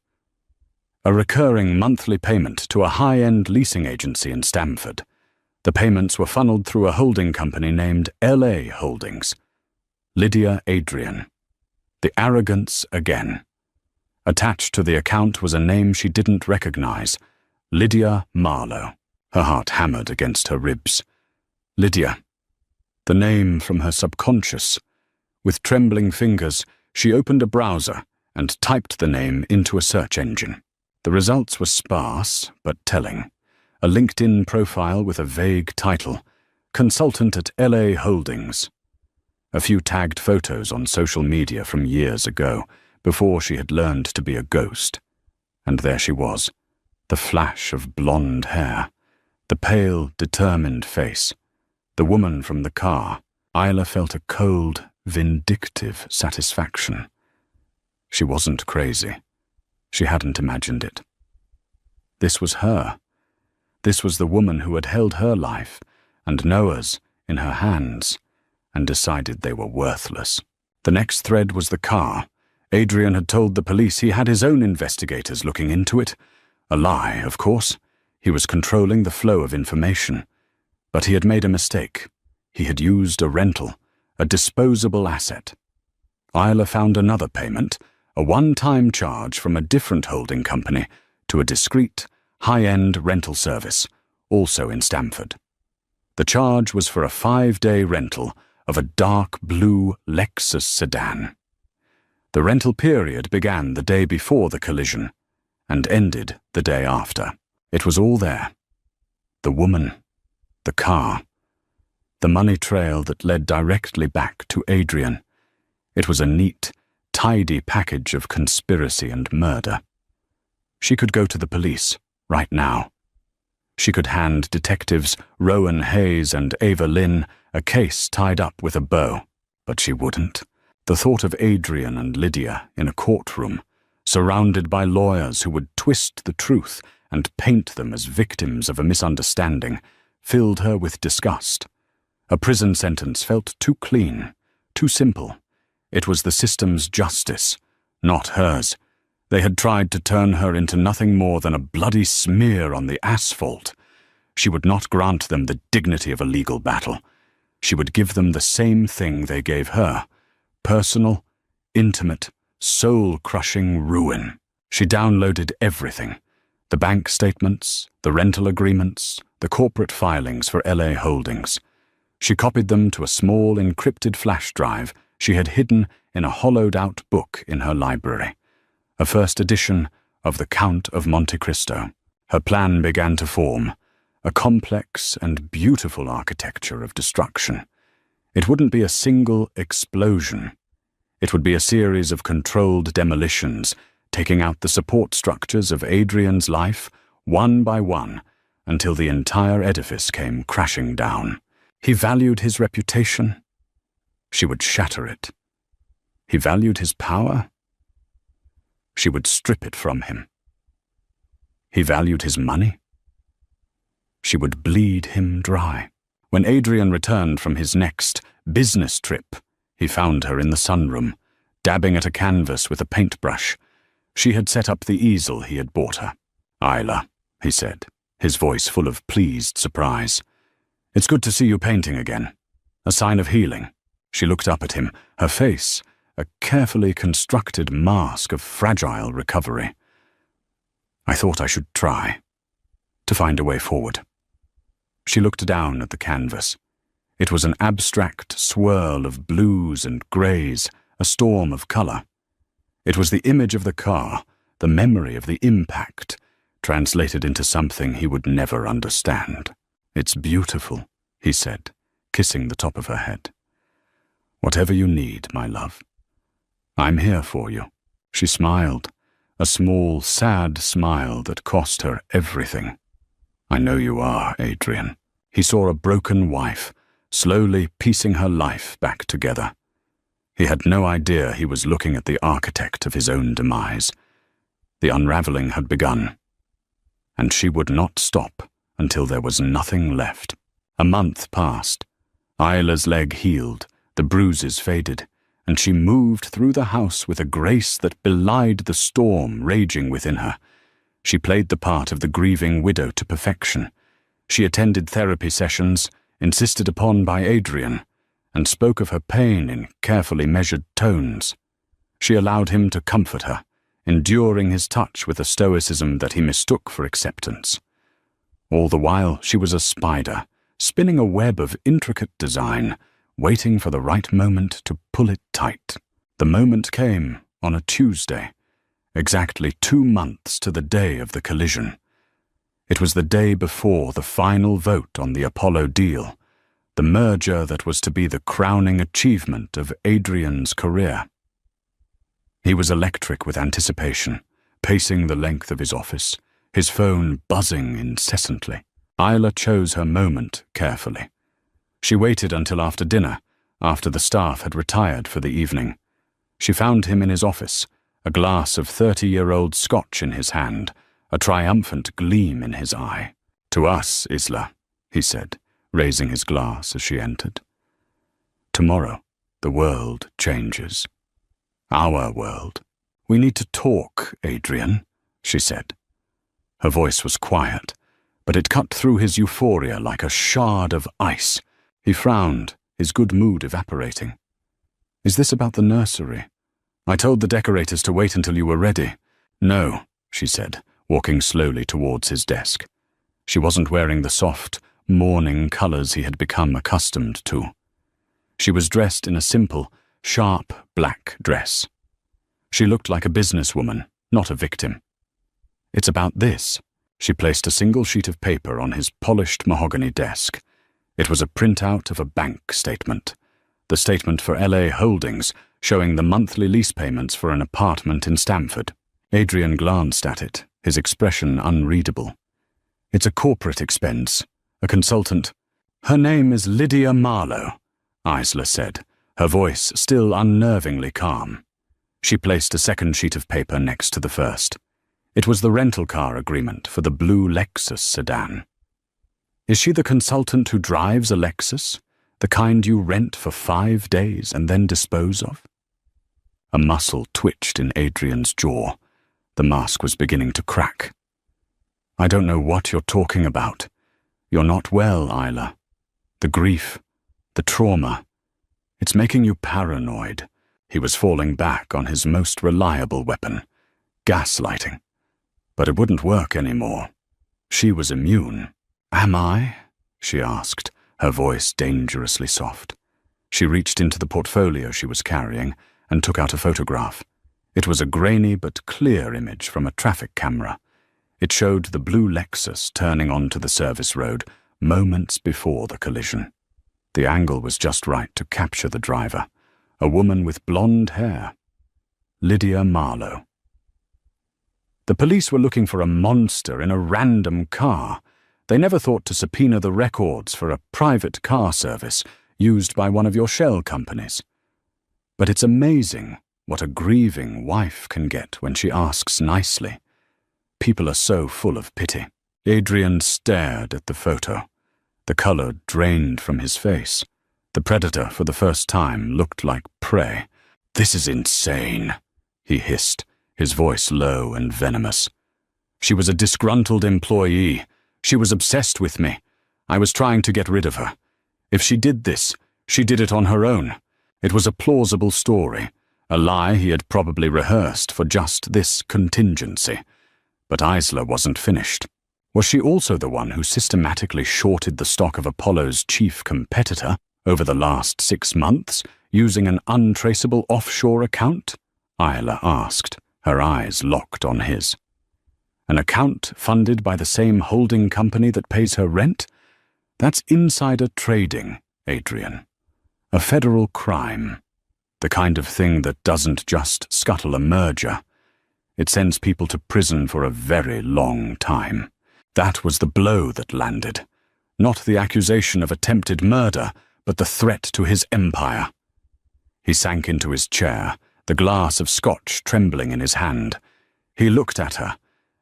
A recurring monthly payment to a high-end leasing agency in Stamford. The payments were funneled through a holding company named LA Holdings. Lydia Adrian. The arrogance again. Attached to the account was a name she didn't recognize, Lydia Marlowe. Her heart hammered against her ribs. Lydia. The name from her subconscious. With trembling fingers, she opened a browser and typed the name into a search engine. The results were sparse, but telling. A LinkedIn profile with a vague title, Consultant at LA Holdings. A few tagged photos on social media from years ago, before she had learned to be a ghost. And there she was, the flash of blonde hair, the pale, determined face, the woman from the car. Isla felt a cold, vindictive satisfaction. She wasn't crazy. She hadn't imagined it. This was her. This was the woman who had held her life and Noah's in her hands and decided they were worthless. The next thread was the car. Adrian had told the police he had his own investigators looking into it. A lie, of course. He was controlling the flow of information. But he had made a mistake. He had used a rental, a disposable asset. Isla found another payment, a one-time charge from a different holding company to a discreet, high-end rental service, also in Stamford. The charge was for a 5-day rental of a dark blue Lexus sedan. The rental period began the day before the collision and ended the day after. It was all there. The woman, the car, the money trail that led directly back to Adrian. It was a neat, tidy package of conspiracy and murder. She could go to the police right now. She could hand detectives Rowan Hayes and Ava Lynn a case tied up with a bow, but she wouldn't. The thought of Adrian and Lydia in a courtroom, surrounded by lawyers who would twist the truth and paint them as victims of a misunderstanding, filled her with disgust. A prison sentence felt too clean, too simple. It was the system's justice, not hers. They had tried to turn her into nothing more than a bloody smear on the asphalt. She would not grant them the dignity of a legal battle. She would give them the same thing they gave her: personal, intimate, soul-crushing ruin. She downloaded everything: the bank statements, the rental agreements, the corporate filings for LA Holdings. She copied them to a small encrypted flash drive she had hidden in a hollowed-out book in her library, a first edition of The Count of Monte Cristo. Her plan began to form, a complex and beautiful architecture of destruction. It wouldn't be a single explosion. It would be a series of controlled demolitions, taking out the support structures of Adrian's life, one by one, until the entire edifice came crashing down. He valued his reputation. She would shatter it. He valued his power. She would strip it from him. He valued his money. She would bleed him dry. When Adrian returned from his next business trip, he found her in the sunroom, dabbing at a canvas with a paintbrush. She had set up the easel he had bought her. "Isla," he said, his voice full of pleased surprise. "It's good to see you painting again. A sign of healing." She looked up at him, her face a carefully constructed mask of fragile recovery. "I thought I should try to find a way forward." She looked down at the canvas. It was an abstract swirl of blues and greys, a storm of colour. It was the image of the car, the memory of the impact, translated into something he would never understand. "It's beautiful," he said, kissing the top of her head. "Whatever you need, my love. I'm here for you." She smiled, a small, sad smile that cost her everything. "I know you are, Adrian." He saw a broken wife, slowly piecing her life back together. He had no idea he was looking at the architect of his own demise. The unraveling had begun, and she would not stop until there was nothing left. A month passed. Isla's leg healed, the bruises faded, and she moved through the house with a grace that belied the storm raging within her. She played the part of the grieving widow to perfection. She attended therapy sessions, insisted upon by Adrian, and spoke of her pain in carefully measured tones. She allowed him to comfort her, enduring his touch with a stoicism that he mistook for acceptance. All the while she was a spider, spinning a web of intricate design, waiting for the right moment to pull it tight. The moment came on a Tuesday, exactly 2 months to the day of the collision. It was the day before the final vote on the Apollo deal, the merger that was to be the crowning achievement of Adrian's career. He was electric with anticipation, pacing the length of his office, his phone buzzing incessantly. Isla chose her moment carefully. She waited until after dinner, after the staff had retired for the evening. She found him in his office, a glass of 30-year-old scotch in his hand, a triumphant gleam in his eye. "To us, Isla," he said, raising his glass as she entered. "Tomorrow, the world changes. Our world. We need to talk, Adrian," she said. Her voice was quiet, but it cut through his euphoria like a shard of ice. He frowned, his good mood evaporating. "Is this about the nursery? I told the decorators to wait until you were ready." "No," she said, walking slowly towards his desk. She wasn't wearing the soft, morning colours he had become accustomed to. She was dressed in a simple, sharp black dress. She looked like a businesswoman, not a victim. "It's about this." She placed a single sheet of paper on his polished mahogany desk. It was a printout of a bank statement. The statement for LA Holdings, showing the monthly lease payments for an apartment in Stamford. Adrian glanced at it, his expression unreadable. "It's a corporate expense. A consultant." "Her name is Lydia Marlowe," Isla said, her voice still unnervingly calm. She placed a second sheet of paper next to the first. It was the rental car agreement for the blue Lexus sedan. "Is she the consultant who drives a Lexus? The kind you rent for 5 days and then dispose of?" A muscle twitched in Adrian's jaw. The mask was beginning to crack. "I don't know what you're talking about. You're not well, Isla. The grief, the trauma, it's making you paranoid." He was falling back on his most reliable weapon, gaslighting. But it wouldn't work anymore. She was immune. "Am I?" she asked, her voice dangerously soft. She reached into the portfolio she was carrying and took out a photograph. It was a grainy but clear image from a traffic camera. It showed the blue Lexus turning onto the service road moments before the collision. The angle was just right to capture the driver, a woman with blonde hair. Lydia Marlowe. The police were looking for a monster in a random car. They never thought to subpoena the records for a private car service used by one of your shell companies. But it's amazing what a grieving wife can get when she asks nicely. People are so full of pity. Adrian stared at the photo. The color drained from his face. The predator, for the first time, looked like prey. "This is insane," he hissed, his voice low and venomous. "She was a disgruntled employee. She was obsessed with me. I was trying to get rid of her. If she did this, she did it on her own. It was a plausible story, a lie he had probably rehearsed for just this contingency. But Isla wasn't finished. Was she also the one who systematically shorted the stock of Apollo's chief competitor over the last 6 months, using an untraceable offshore account? Isla asked, her eyes locked on his. An account funded by the same holding company that pays her rent? That's insider trading, Adrian. A federal crime. The kind of thing that doesn't just scuttle a merger. It sends people to prison for a very long time. That was the blow that landed. Not the accusation of attempted murder, but the threat to his empire. He sank into his chair, the glass of scotch trembling in his hand. He looked at her,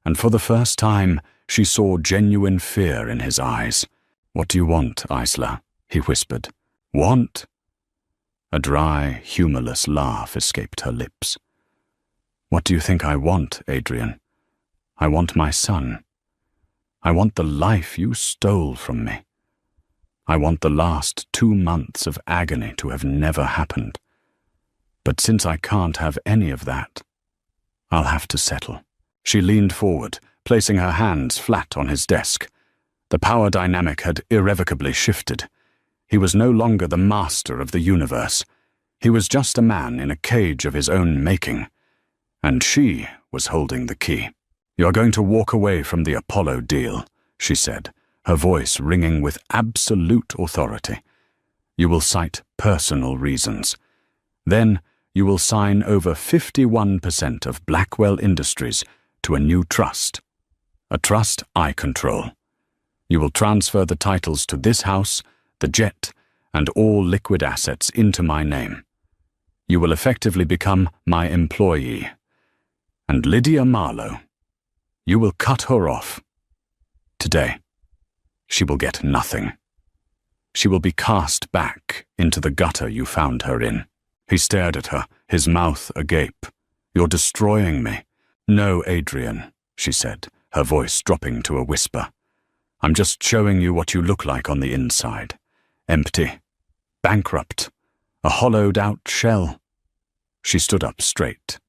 and for the first time she saw genuine fear in his eyes. "What do you want, Isla?" he whispered. "Want?" A dry, humorless laugh escaped her lips. "What do you think I want, Adrian? I want my son. I want the life you stole from me. I want the last 2 months of agony to have never happened. But since I can't have any of that, I'll have to settle." She leaned forward, placing her hands flat on his desk. The power dynamic had irrevocably shifted. He was no longer the master of the universe. He was just a man in a cage of his own making. And she was holding the key. "You're going to walk away from the Apollo deal," she said, her voice ringing with absolute authority. "You will cite personal reasons. Then you will sign over 51% of Blackwell Industries to a new trust. A trust I control. You will transfer the titles to this house, the jet, and all liquid assets into my name. You will effectively become my employee. And Lydia Marlowe, you will cut her off. Today, she will get nothing. She will be cast back into the gutter you found her in." He stared at her, his mouth agape. "You're destroying me." "No, Adrian," she said, her voice dropping to a whisper. "I'm just showing you what you look like on the inside. Empty. Bankrupt. A hollowed-out shell." She stood up straight.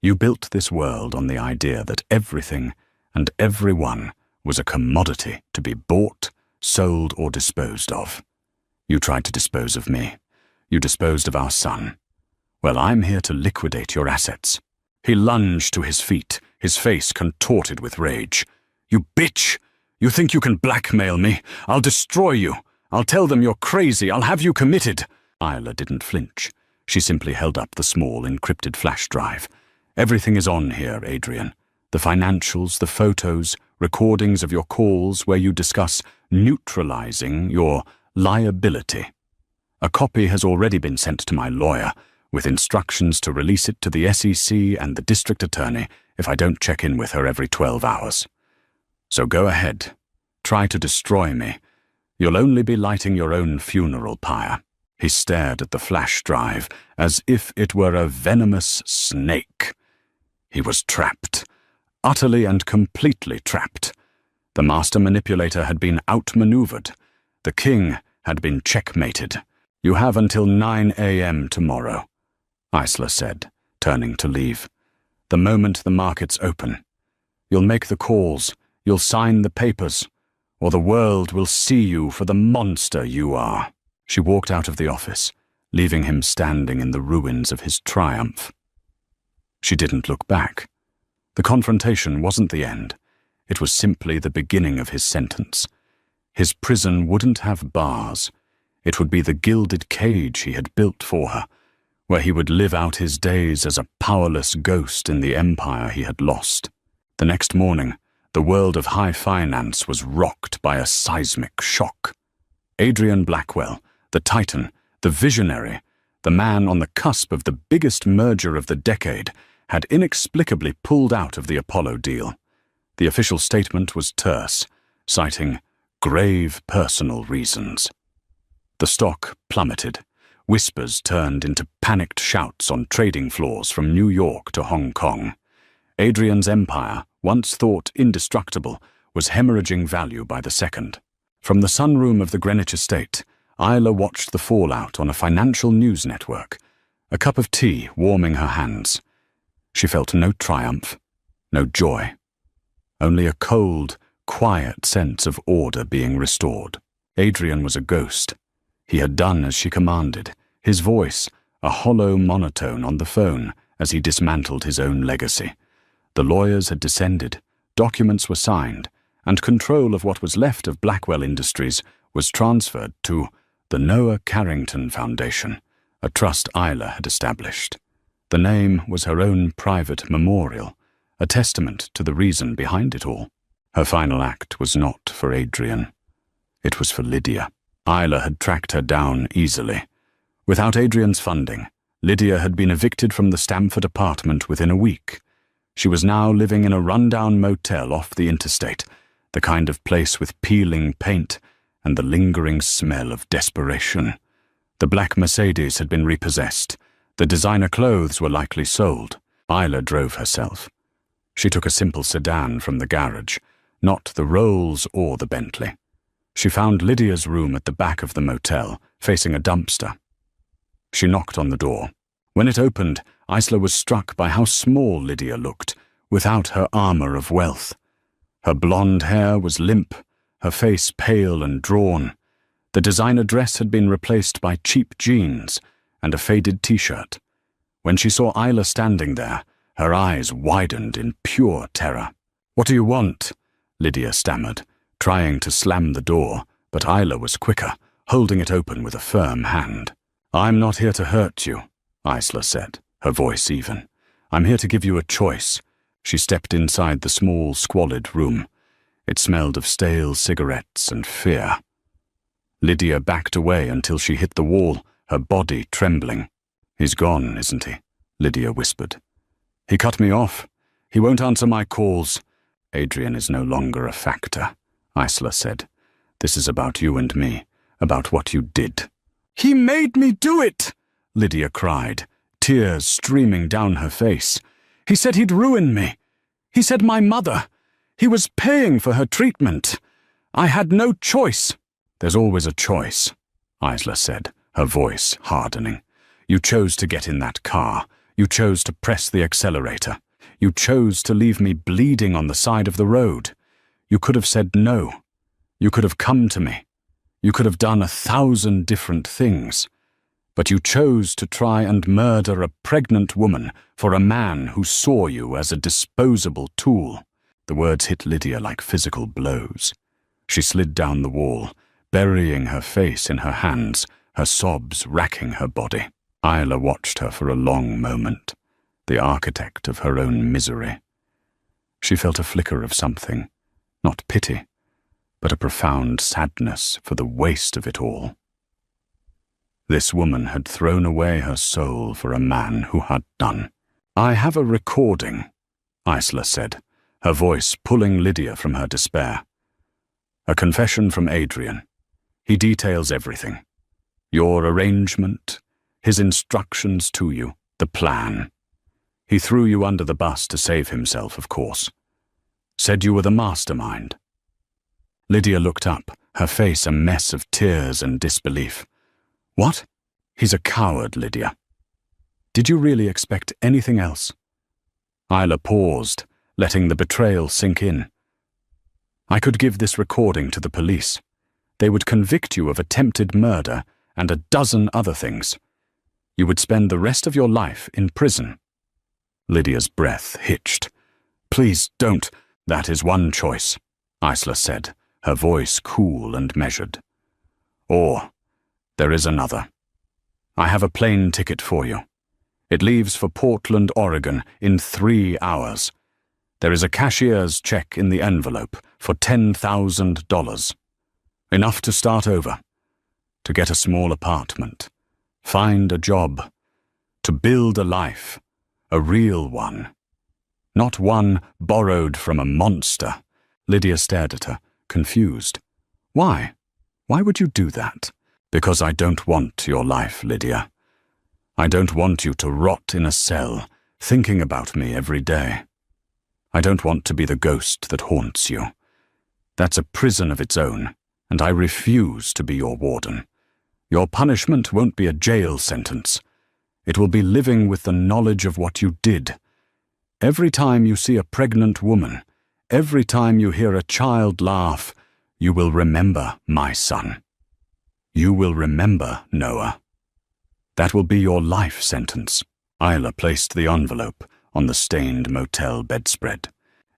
"You built this world on the idea that everything and everyone was a commodity to be bought, sold, or disposed of. You tried to dispose of me. You disposed of our son. Well, I'm here to liquidate your assets." He lunged to his feet, his face contorted with rage. "You bitch! You think you can blackmail me? I'll destroy you. I'll tell them you're crazy. I'll have you committed." Isla didn't flinch. She simply held up the small encrypted flash drive. "Everything is on here, Adrian. The financials, the photos, recordings of your calls where you discuss neutralizing your liability. A copy has already been sent to my lawyer, with instructions to release it to the SEC and the district attorney if I don't check in with her every 12 hours. So go ahead. Try to destroy me. You'll only be lighting your own funeral pyre." He stared at the flash drive as if it were a venomous snake. He was trapped. Utterly and completely trapped. The master manipulator had been outmaneuvered. The king had been checkmated. "You have until 9 a.m. tomorrow," Isla said, turning to leave. "The moment the markets open. You'll make the calls, you'll sign the papers, or the world will see you for the monster you are." She walked out of the office, leaving him standing in the ruins of his triumph. She didn't look back. The confrontation wasn't the end. It was simply the beginning of his sentence. His prison wouldn't have bars. It would be the gilded cage he had built for her, where he would live out his days as a powerless ghost in the empire he had lost. The next morning, the world of high finance was rocked by a seismic shock. Adrian Blackwell, the titan, the visionary, the man on the cusp of the biggest merger of the decade, had inexplicably pulled out of the Apollo deal. The official statement was terse, citing grave personal reasons. The stock plummeted. Whispers turned into panicked shouts on trading floors from New York to Hong Kong. Adrian's empire, once thought indestructible, was hemorrhaging value by the second. From the sunroom of the Greenwich estate, Isla watched the fallout on a financial news network, a cup of tea warming her hands. She felt no triumph, no joy, only a cold, quiet sense of order being restored. Adrian was a ghost. He had done as she commanded, his voice a hollow monotone on the phone as he dismantled his own legacy. The lawyers had descended, documents were signed, and control of what was left of Blackwell Industries was transferred to the Noah Carrington Foundation, a trust Isla had established. The name was her own private memorial, a testament to the reason behind it all. Her final act was not for Adrian. It was for Lydia. Isla had tracked her down easily. Without Adrian's funding, Lydia had been evicted from the Stamford apartment within a week. She was now living in a rundown motel off the interstate, the kind of place with peeling paint and the lingering smell of desperation. The black Mercedes had been repossessed. The designer clothes were likely sold. Isla drove herself. She took a simple sedan from the garage, not the Rolls or the Bentley. She found Lydia's room at the back of the motel, facing a dumpster. She knocked on the door. When it opened, Isla was struck by how small Lydia looked, without her armor of wealth. Her blonde hair was limp, her face pale and drawn. The designer dress had been replaced by cheap jeans and a faded t-shirt. When she saw Isla standing there, her eyes widened in pure terror. "What do you want?" Lydia stammered, trying to slam the door, but Isla was quicker, holding it open with a firm hand. "I'm not here to hurt you," Isla said, her voice even. "I'm here to give you a choice." She stepped inside the small, squalid room. It smelled of stale cigarettes and fear. Lydia backed away until she hit the wall, her body trembling. "He's gone, isn't he?" Lydia whispered. "He cut me off. He won't answer my calls. Adrian is no longer a factor," Isla said. "This is about you and me, about what you did." "He made me do it!" Lydia cried, tears streaming down her face. "He said he'd ruin me. He said my mother. He was paying for her treatment. I had no choice." "There's always a choice," Isla said, her voice hardening. "You chose to get in that car. You chose to press the accelerator. You chose to leave me bleeding on the side of the road. You could have said no. You could have come to me. You could have done 1,000 different things. But you chose to try and murder a pregnant woman for a man who saw you as a disposable tool." The words hit Lydia like physical blows. She slid down the wall, burying her face in her hands, her sobs racking her body. Isla watched her for a long moment, the architect of her own misery. She felt a flicker of something, not pity, but a profound sadness for the waste of it all. This woman had thrown away her soul for a man who had none. "I have a recording," Isla said, her voice pulling Lydia from her despair. "A confession from Adrian. He details everything. Your arrangement, his instructions to you, the plan. He threw you under the bus to save himself, of course. Said you were the mastermind." Lydia looked up, her face a mess of tears and disbelief. "What? He's a coward, Lydia. Did you really expect anything else?" Isla paused, letting the betrayal sink in. "I could give this recording to the police. They would convict you of attempted murder and a dozen other things. You would spend the rest of your life in prison." Lydia's breath hitched. "Please don't." "That is one choice," Isla said, her voice cool and measured. "Or there is another. I have a plane ticket for you. It leaves for Portland, Oregon in 3 hours. There is a cashier's check in the envelope for $10,000. Enough to start over, to get a small apartment, find a job, to build a life, a real one. Not one borrowed from a monster. Lydia stared at her, confused. Why? Why would you do that? Because I don't want your life, Lydia. I don't want you to rot in a cell, thinking about me every day. I don't want to be the ghost that haunts you. That's a prison of its own, and I refuse to be your warden. Your punishment won't be a jail sentence. It will be living with the knowledge of what you did. Every time you see a pregnant woman, every time you hear a child laugh, you will remember my son. You will remember Noah. That will be your life sentence. Isla placed the envelope on the stained motel bedspread.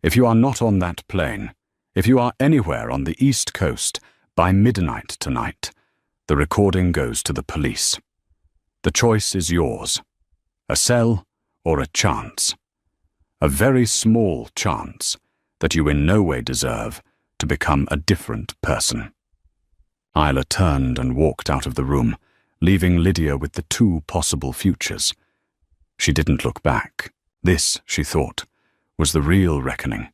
If you are not on that plane, if you are anywhere on the East Coast by midnight tonight, the recording goes to the police. The choice is yours. A cell or a chance. A very small chance that you in no way deserve to become a different person. Isla turned and walked out of the room, leaving Lydia with the two possible futures. She didn't look back. This, she thought, was the real reckoning.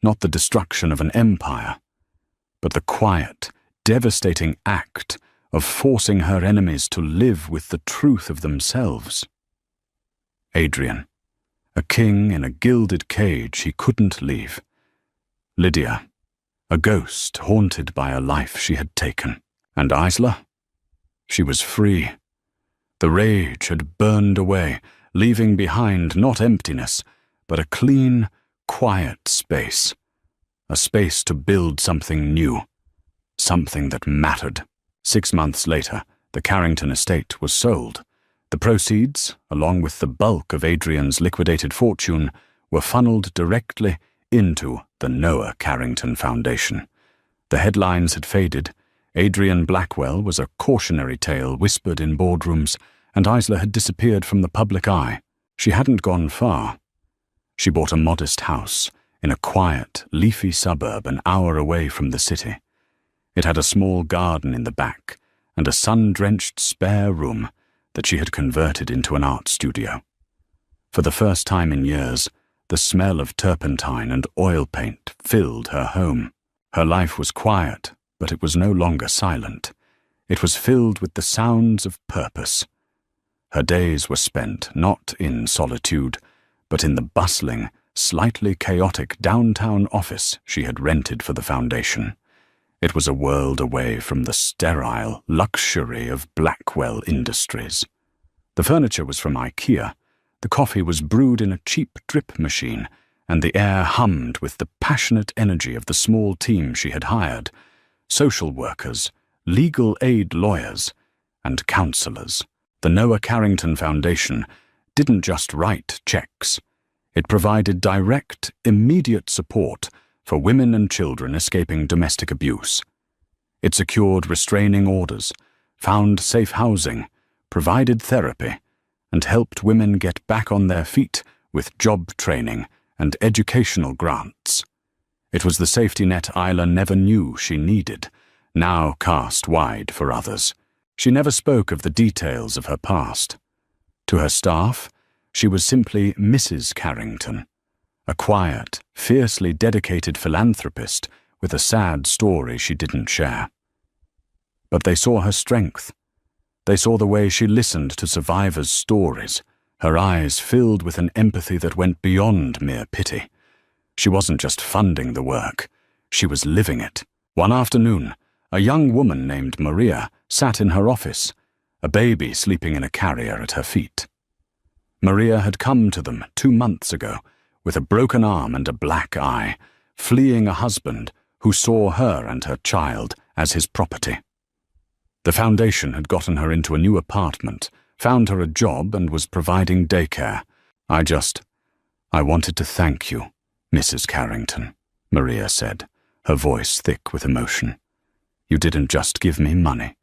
Not the destruction of an empire, but the quiet, devastating act of forcing her enemies to live with the truth of themselves. Adrian, a king in a gilded cage he couldn't leave. Lydia, a ghost haunted by a life she had taken. And Isla? She was free. The rage had burned away, leaving behind not emptiness, but a clean, quiet space. A space to build something new, something that mattered. 6 months later, the Carrington estate was sold. The proceeds, along with the bulk of Adrian's liquidated fortune, were funneled directly into the Noah Carrington Foundation. The headlines had faded. Adrian Blackwell was a cautionary tale whispered in boardrooms, and Isla had disappeared from the public eye. She hadn't gone far. She bought a modest house in a quiet, leafy suburb an hour away from the city. It had a small garden in the back and a sun-drenched spare room that she had converted into an art studio. For the first time in years, the smell of turpentine and oil paint filled her home. Her life was quiet, but it was no longer silent. It was filled with the sounds of purpose. Her days were spent not in solitude, but in the bustling, slightly chaotic downtown office she had rented for the foundation. It was a world away from the sterile luxury of Blackwell Industries. The furniture was from IKEA, the coffee was brewed in a cheap drip machine, and the air hummed with the passionate energy of the small team she had hired: social workers, legal aid lawyers, and counselors. The Noah Carrington Foundation didn't just write checks. It provided direct, immediate support for women and children escaping domestic abuse. It secured restraining orders, found safe housing, provided therapy, and helped women get back on their feet with job training and educational grants. It was the safety net Isla never knew she needed, now cast wide for others. She never spoke of the details of her past. To her staff, she was simply Mrs. Carrington, a quiet, fiercely dedicated philanthropist with a sad story she didn't share. But they saw her strength. They saw the way she listened to survivors' stories, her eyes filled with an empathy that went beyond mere pity. She wasn't just funding the work, she was living it. One afternoon, a young woman named Maria sat in her office, a baby sleeping in a carrier at her feet. Maria had come to them 2 months ago with a broken arm and a black eye, fleeing a husband who saw her and her child as his property. The foundation had gotten her into a new apartment, found her a job, and was providing daycare. I wanted to thank you, Mrs. Carrington, Maria said, her voice thick with emotion. You didn't just give me money.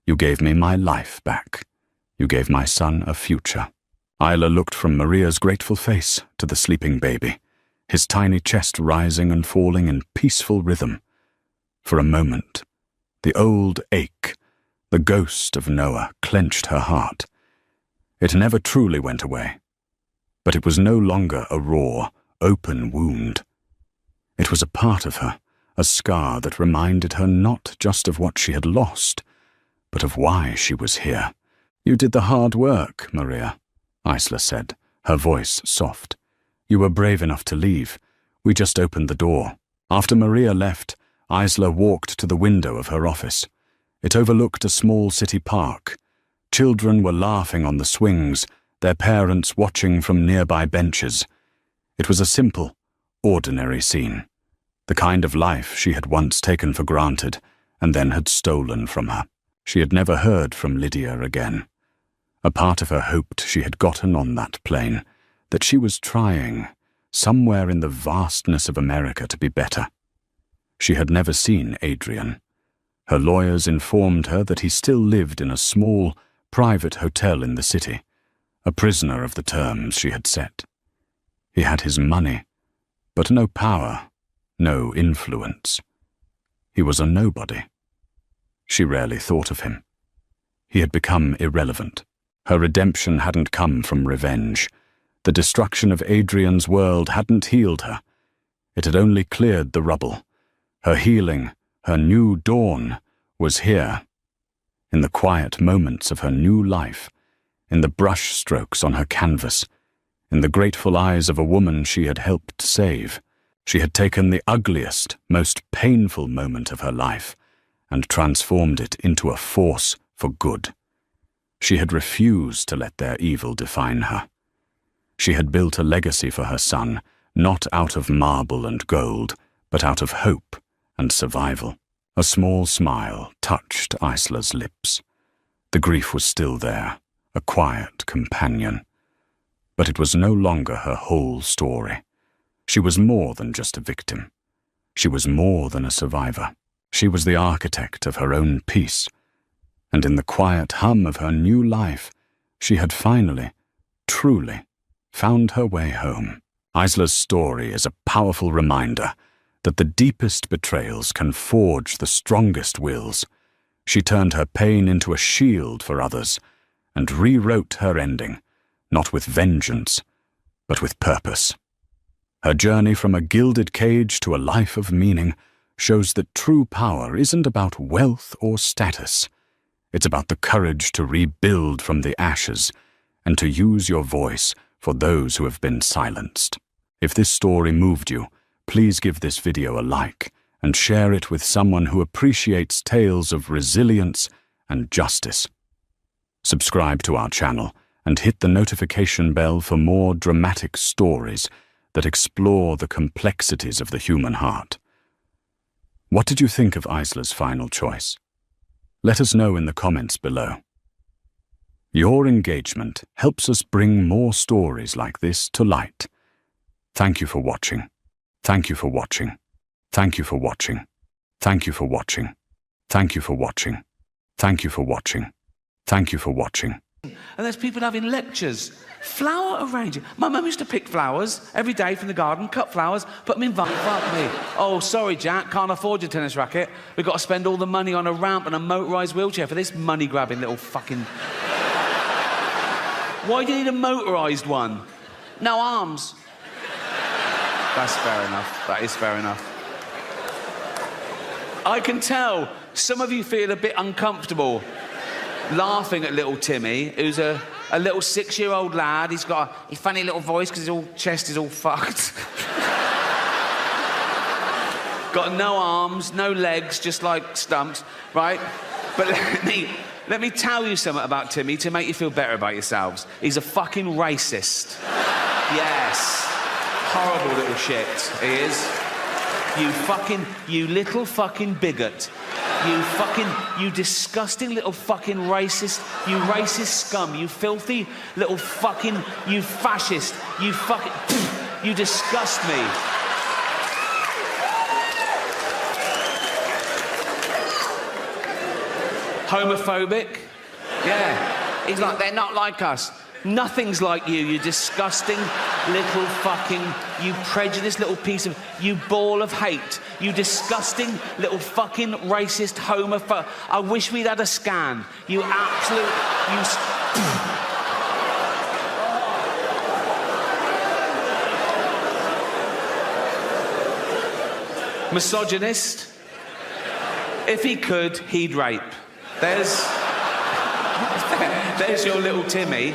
You gave me my life back. You gave my son a future. Isla looked from Maria's grateful face to the sleeping baby, his tiny chest rising and falling in peaceful rhythm. For a moment, the old ache, the ghost of Noah, clenched her heart. It never truly went away. but it was no longer a raw, open wound. It was a part of her, a scar that reminded her not just of what she had lost, but of why she was here. "You did the hard work, Maria," Isla said, her voice soft. "You were brave enough to leave. We just opened the door." After Maria left, Isla walked to the window of her office. It overlooked a small city park. Children were laughing on the swings, their parents watching from nearby benches. It was a simple, ordinary scene, the kind of life she had once taken for granted and then had stolen from her. She had never heard from Lydia again. A part of her hoped she had gotten on that plane, that she was trying, somewhere in the vastness of America, to be better. She had never seen Adrian. Her lawyers informed her that he still lived in a small, private hotel in the city, a prisoner of the terms she had set. He had his money, but no power, no influence. He was a nobody. She rarely thought of him. He had become irrelevant. Her redemption hadn't come from revenge. The destruction of Adrian's world hadn't healed her. It had only cleared the rubble. Her healing, her new dawn, was here, in the quiet moments of her new life, in the brush strokes on her canvas, in the grateful eyes of a woman she had helped save. She had taken the ugliest, most painful moment of her life and transformed it into a force for good. She had refused to let their evil define her. She had built a legacy for her son, not out of marble and gold, but out of hope and survival. A small smile touched Isla's lips. The grief was still there, a quiet companion. But it was no longer her whole story. She was more than just a victim. She was more than a survivor. She was the architect of her own peace. And in the quiet hum of her new life, she had finally, truly, found her way home. Isla's story is a powerful reminder that the deepest betrayals can forge the strongest wills. She turned her pain into a shield for others and rewrote her ending, not with vengeance, but with purpose. Her journey from a gilded cage to a life of meaning shows that true power isn't about wealth or status. It's about the courage to rebuild from the ashes and to use your voice for those who have been silenced. If this story moved you, please give this video a like and share it with someone who appreciates tales of resilience and justice. Subscribe to our channel and hit the notification bell for more dramatic stories that explore the complexities of the human heart. What did you think of Isla's final choice? Let us know in the comments below. Your engagement helps us bring more stories like this to light. Thank you for watching. Thank you for watching. Thank you for watching. Thank you for watching. Thank you for watching. Thank you for watching. Thank you for watching. And there's people having lectures. Flower arranging. My mum used to pick flowers every day from the garden, cut flowers, put them in fuck me. Oh, sorry, Jack, can't afford your tennis racket. We've got to spend all the money on a ramp and a motorised wheelchair for this money-grabbing little fucking... Why do you need a motorised one? No arms. That's fair enough. That is fair enough. I can tell some of you feel a bit uncomfortable laughing at little Timmy, who's a little 6-year-old lad. He's got a funny little voice because his chest is all fucked. Got no arms, no legs, just like stumps, right? But let me tell you something about Timmy to make you feel better about yourselves. He's a fucking racist. Yes. Horrible little shit, he is. You little fucking bigot. You disgusting little fucking racist, you racist scum, you filthy little fucking, you fascist, you fucking, you disgust me. Homophobic? Yeah. He's like, they're not like us. Nothing's like you, you disgusting little fucking, you prejudiced little piece of, you ball of hate, you disgusting little fucking racist homophobe. I wish we'd had a scan. You absolute, you... Misogynist. If he could, he'd rape. There's your little Timmy.